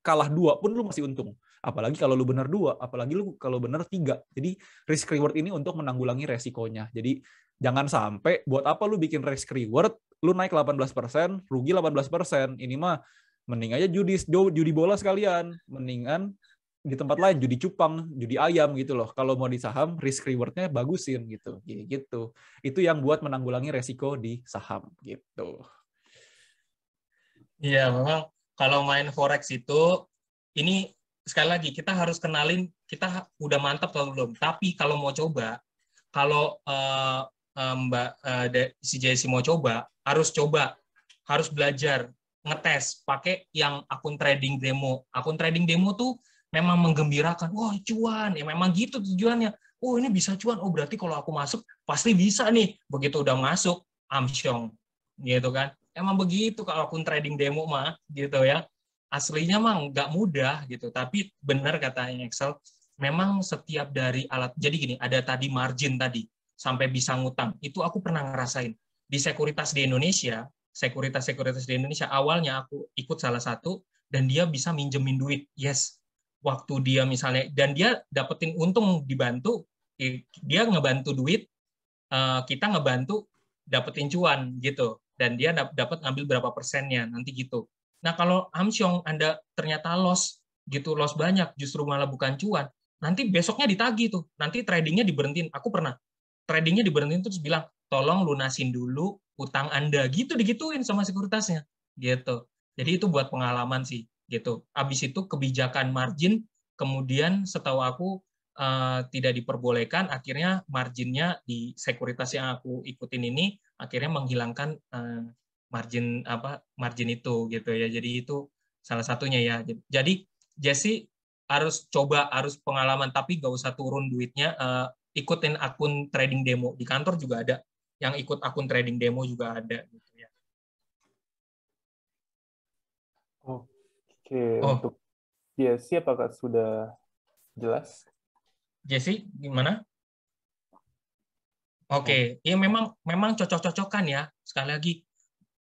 kalah 2 pun lu masih untung. Apalagi kalau lu benar 2, apalagi lu kalau benar 3. Jadi risk reward ini untuk menanggulangi resikonya. Jadi jangan sampai buat apa lu bikin risk reward, lu naik 18%, rugi 18%. Ini mah mending aja judi bola sekalian. Mendingan di tempat lain judi cupang, judi ayam gitu loh. Kalau mau di saham, risk reward-nya bagusin gitu. Gitu. Itu yang buat menanggulangi resiko di saham gitu. Iya, memang kalau main Forex itu, ini sekali lagi kita harus kenalin kita udah mantap atau belum. Tapi kalau mau coba, kalau si Jessie mau coba, harus belajar, ngetes, pakai yang akun trading demo. Akun trading demo tuh memang menggembirakan. Wah, cuan. Ya memang gitu tujuannya. Oh, ini bisa cuan. Oh, berarti kalau aku masuk pasti bisa nih. Begitu udah masuk, amsyong. Gitu kan. Emang begitu kalau akun trading demo mah gitu ya. Aslinya mah nggak mudah gitu. Tapi benar katanya Excel, memang setiap dari alat. Jadi gini, ada tadi margin tadi sampai bisa ngutang. Itu aku pernah ngerasain. Di sekuritas di Indonesia, sekuritas di Indonesia awalnya aku ikut salah satu dan dia bisa minjemin duit. Yes. Waktu dia misalnya dan dia dapetin untung dibantu, dia ngebantu duit, kita ngebantu dapetin cuan gitu. Dan dia dapat ngambil berapa persennya nanti gitu. Nah, kalau amsyong Anda ternyata loss, gitu loss banyak, justru malah bukan cuan, nanti besoknya ditagih tuh, nanti tradingnya diberhentiin. Aku pernah tradingnya diberhentiin terus bilang, tolong lunasin dulu utang Anda, gitu digituin sama sekuritasnya, gitu. Jadi itu buat pengalaman sih, gitu. Habis itu kebijakan margin, kemudian setahu aku tidak diperbolehkan, akhirnya marginnya di sekuritas yang aku ikutin ini akhirnya menghilangkan margin itu gitu ya. Jadi itu salah satunya ya. Jadi Jesse harus pengalaman, tapi nggak usah turun duitnya. Ikutin akun trading demo di kantor juga ada yang ikut akun trading demo juga ada gitu ya. Oke, untuk Jesse apakah sudah jelas? Jesse gimana? Oke, ya memang cocok-cocokan ya. Sekali lagi,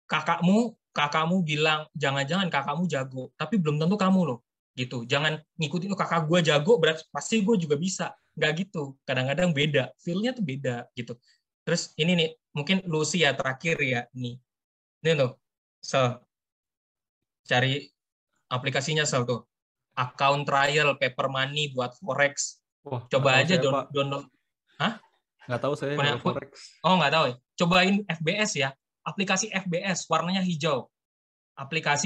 kakakmu bilang jangan-jangan kakakmu jago, tapi belum tentu kamu loh, gitu. Jangan ngikutin kakak gue jago, berarti pasti gue juga bisa. Nggak gitu. Kadang-kadang beda, feel-nya tuh beda gitu. Terus ini nih, mungkin Lucy ya terakhir ya nih. Ini loh, cari aplikasinya tuh. Account trial, paper money buat forex. Wah, Coba aja saya, download. Hah? Nggak tahu saya kalau forex. Oh, nggak tahu ya. Cobain FBS ya. Aplikasi FBS warnanya hijau.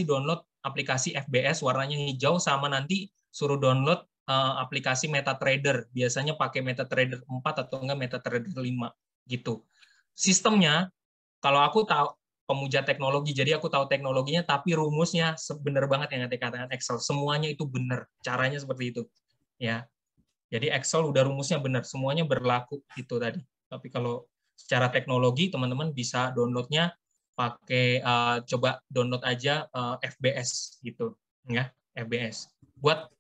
Download aplikasi FBS warnanya hijau, sama nanti suruh download aplikasi MetaTrader. Biasanya pakai MetaTrader 4 atau enggak MetaTrader 5 gitu. Sistemnya, kalau aku tahu pemuja teknologi, jadi aku tahu teknologinya, tapi rumusnya benar banget yang dikatakan Excel. Semuanya itu benar. Caranya seperti itu. Ya. Jadi Excel udah rumusnya benar, semuanya berlaku itu tadi. Tapi kalau secara teknologi, teman-teman bisa downloadnya pakai coba download aja FBS gitu, ya FBS. Buat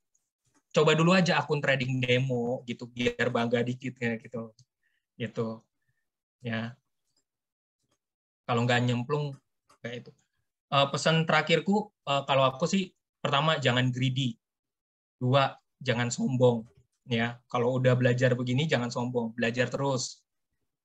coba dulu aja akun trading demo gitu, biar bangga dikit ya gitu, gitu. Ya, kalau nggak nyemplung kayak itu. Pesan terakhirku, kalau aku sih, pertama jangan greedy, 2 jangan sombong. Ya, kalau udah belajar begini jangan sombong, belajar terus.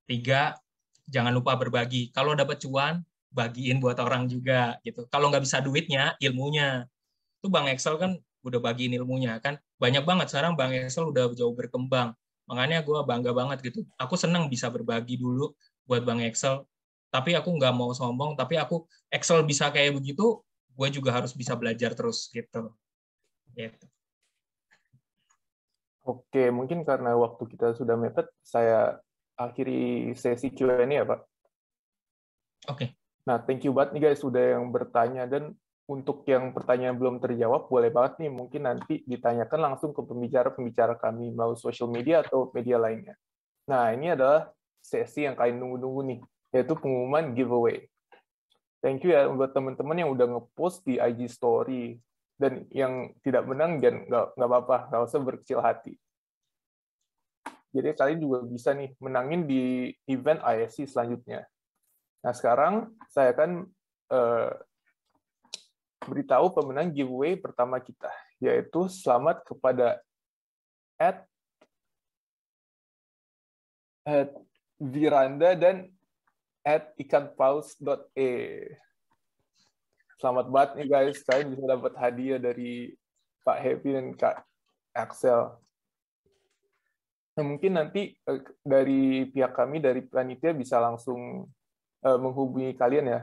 3, jangan lupa berbagi. Kalau dapat cuan, bagiin buat orang juga gitu. Kalau nggak bisa duitnya, ilmunya. Itu Bang Excel kan udah bagiin ilmunya kan. Banyak banget sekarang Bang Excel udah jauh berkembang. Makanya gue bangga banget gitu. Aku senang bisa berbagi dulu buat Bang Excel. Tapi aku nggak mau sombong, tapi aku Excel bisa kayak begitu, gue juga harus bisa belajar terus gitu. Gitu. Oke, mungkin karena waktu kita sudah mepet, saya akhiri sesi Q&A ya, Pak. Oke. Nah, thank you banget nih guys sudah yang bertanya, dan untuk yang pertanyaan belum terjawab, boleh banget nih mungkin nanti ditanyakan langsung ke pembicara-pembicara kami melalui social media atau media lainnya. Nah, ini adalah sesi yang kalian nunggu-nunggu nih, yaitu pengumuman giveaway. Thank you ya buat teman-teman yang udah ngepost di IG Story. Dan yang tidak menang, dan nggak apa-apa, nggak usah berkecil hati. Jadi kalian juga bisa nih menangin di event ISC selanjutnya. Nah, sekarang saya akan beritahu pemenang giveaway pertama kita, yaitu selamat kepada @viranda dan @ikanpaus.e. Selamat banget nih guys, kalian bisa dapat hadiah dari Pak Happy dan Kak Axel. Nah, mungkin nanti dari pihak kami, dari panitia, bisa langsung menghubungi kalian ya.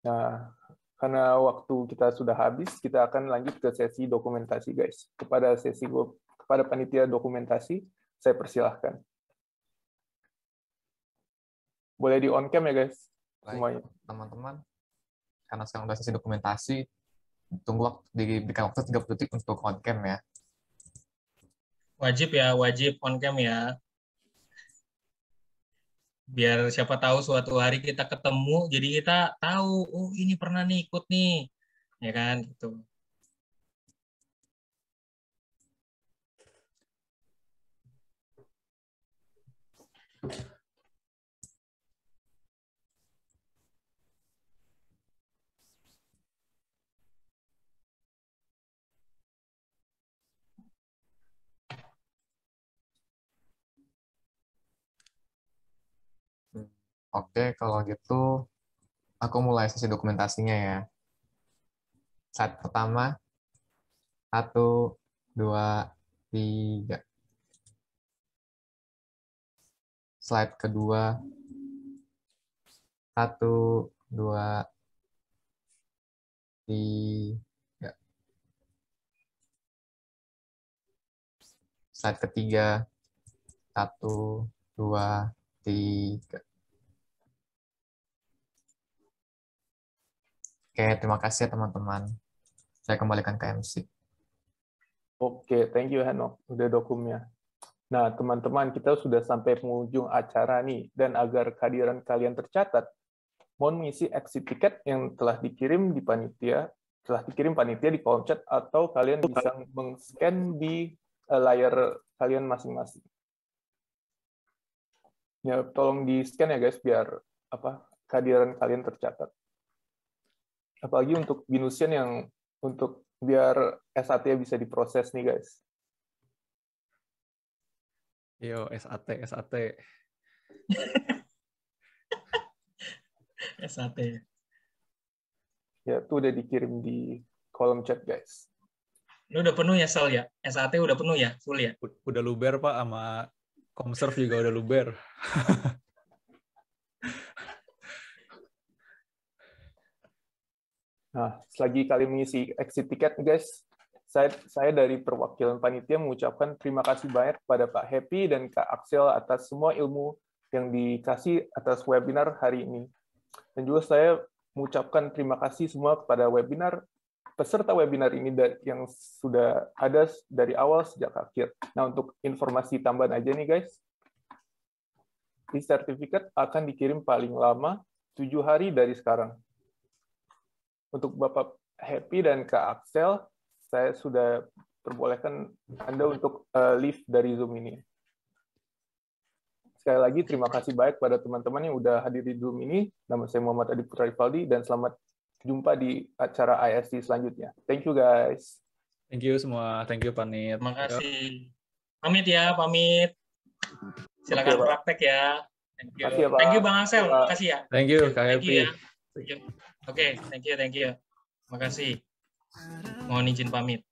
Nah, karena waktu kita sudah habis, kita akan lanjut ke sesi dokumentasi guys. Kepada panitia dokumentasi, saya persilahkan. Boleh di on cam ya guys, semuanya. Teman-teman, karena sekarang udah sesi dokumentasi, diberikan waktu 30 detik untuk on cam ya. Wajib on cam ya. Biar siapa tahu suatu hari kita ketemu, jadi kita tahu, oh ini pernah nih ikut nih, ya kan gitu. Oke, kalau gitu aku mulai sesi dokumentasinya ya. Saat pertama, 1, 2, 3. Slide kedua. 1, 2, 3. Slide ketiga. 1, 2, 3. Oke, terima kasih ya teman-teman. Saya kembalikan ke MC. Oke, thank you Hanok, udah dokumnya. Nah, teman-teman, kita sudah sampai penghujung acara nih, dan agar kehadiran kalian tercatat, mohon mengisi exit ticket yang telah dikirim panitia di kolom chat, atau kalian bisa meng-scan di layar kalian masing-masing. Ya, tolong di-scan ya guys, biar kehadiran kalian tercatat. Apalagi untuk Binusian yang untuk biar SAT bisa diproses nih guys. Yo, SAT. SAT. Ya, itu udah dikirim di kolom chat guys. Ini udah penuh ya, Sal ya? SAT udah penuh ya? Full ya? Udah luber, Pak, sama Comserve juga udah luber. Nah, selagi kalian mengisi exit ticket guys, saya dari perwakilan panitia mengucapkan terima kasih banyak kepada Pak Happy dan Kak Axel atas semua ilmu yang dikasih atas webinar hari ini. Dan juga saya mengucapkan terima kasih semua kepada peserta webinar ini yang sudah ada dari awal sejak akhir. Nah, untuk informasi tambahan aja nih guys, e-sertifikat akan dikirim paling lama 7 hari dari sekarang. Untuk Bapak Happy dan Kak Axel, saya sudah perbolehkan Anda untuk leave dari Zoom ini. Sekali lagi, terima kasih banyak pada teman-teman yang udah hadir di Zoom ini. Nama saya Muhammad Adi Putra Rivaldi, dan selamat jumpa di acara ISC selanjutnya. Thank you, guys. Thank you semua. Thank you, Panit. Terima kasih. Pamit ya, pamit. Silakan praktek ya. Thank you. Makasih ya, Pak. Thank you, Bang Axel. Makasih ya. Thank you, Kak Thank you Happy. ya. Oke, thank you. Makasih. Mohon izin pamit.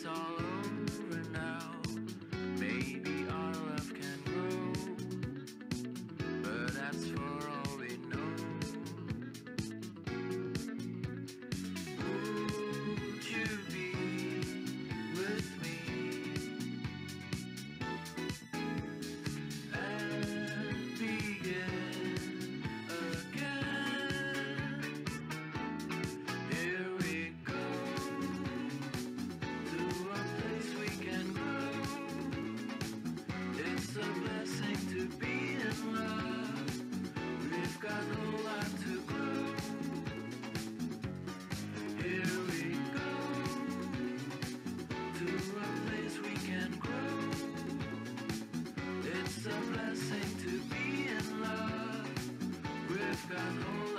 all over now. Maybe our love can grow, but that's for all we know. Would you be with me and begin again? Here we go to a place we can grow. It's a blessing to be in love. We've got a lot to grow. Here we go to a place we can grow. It's a blessing to be in love. We've got a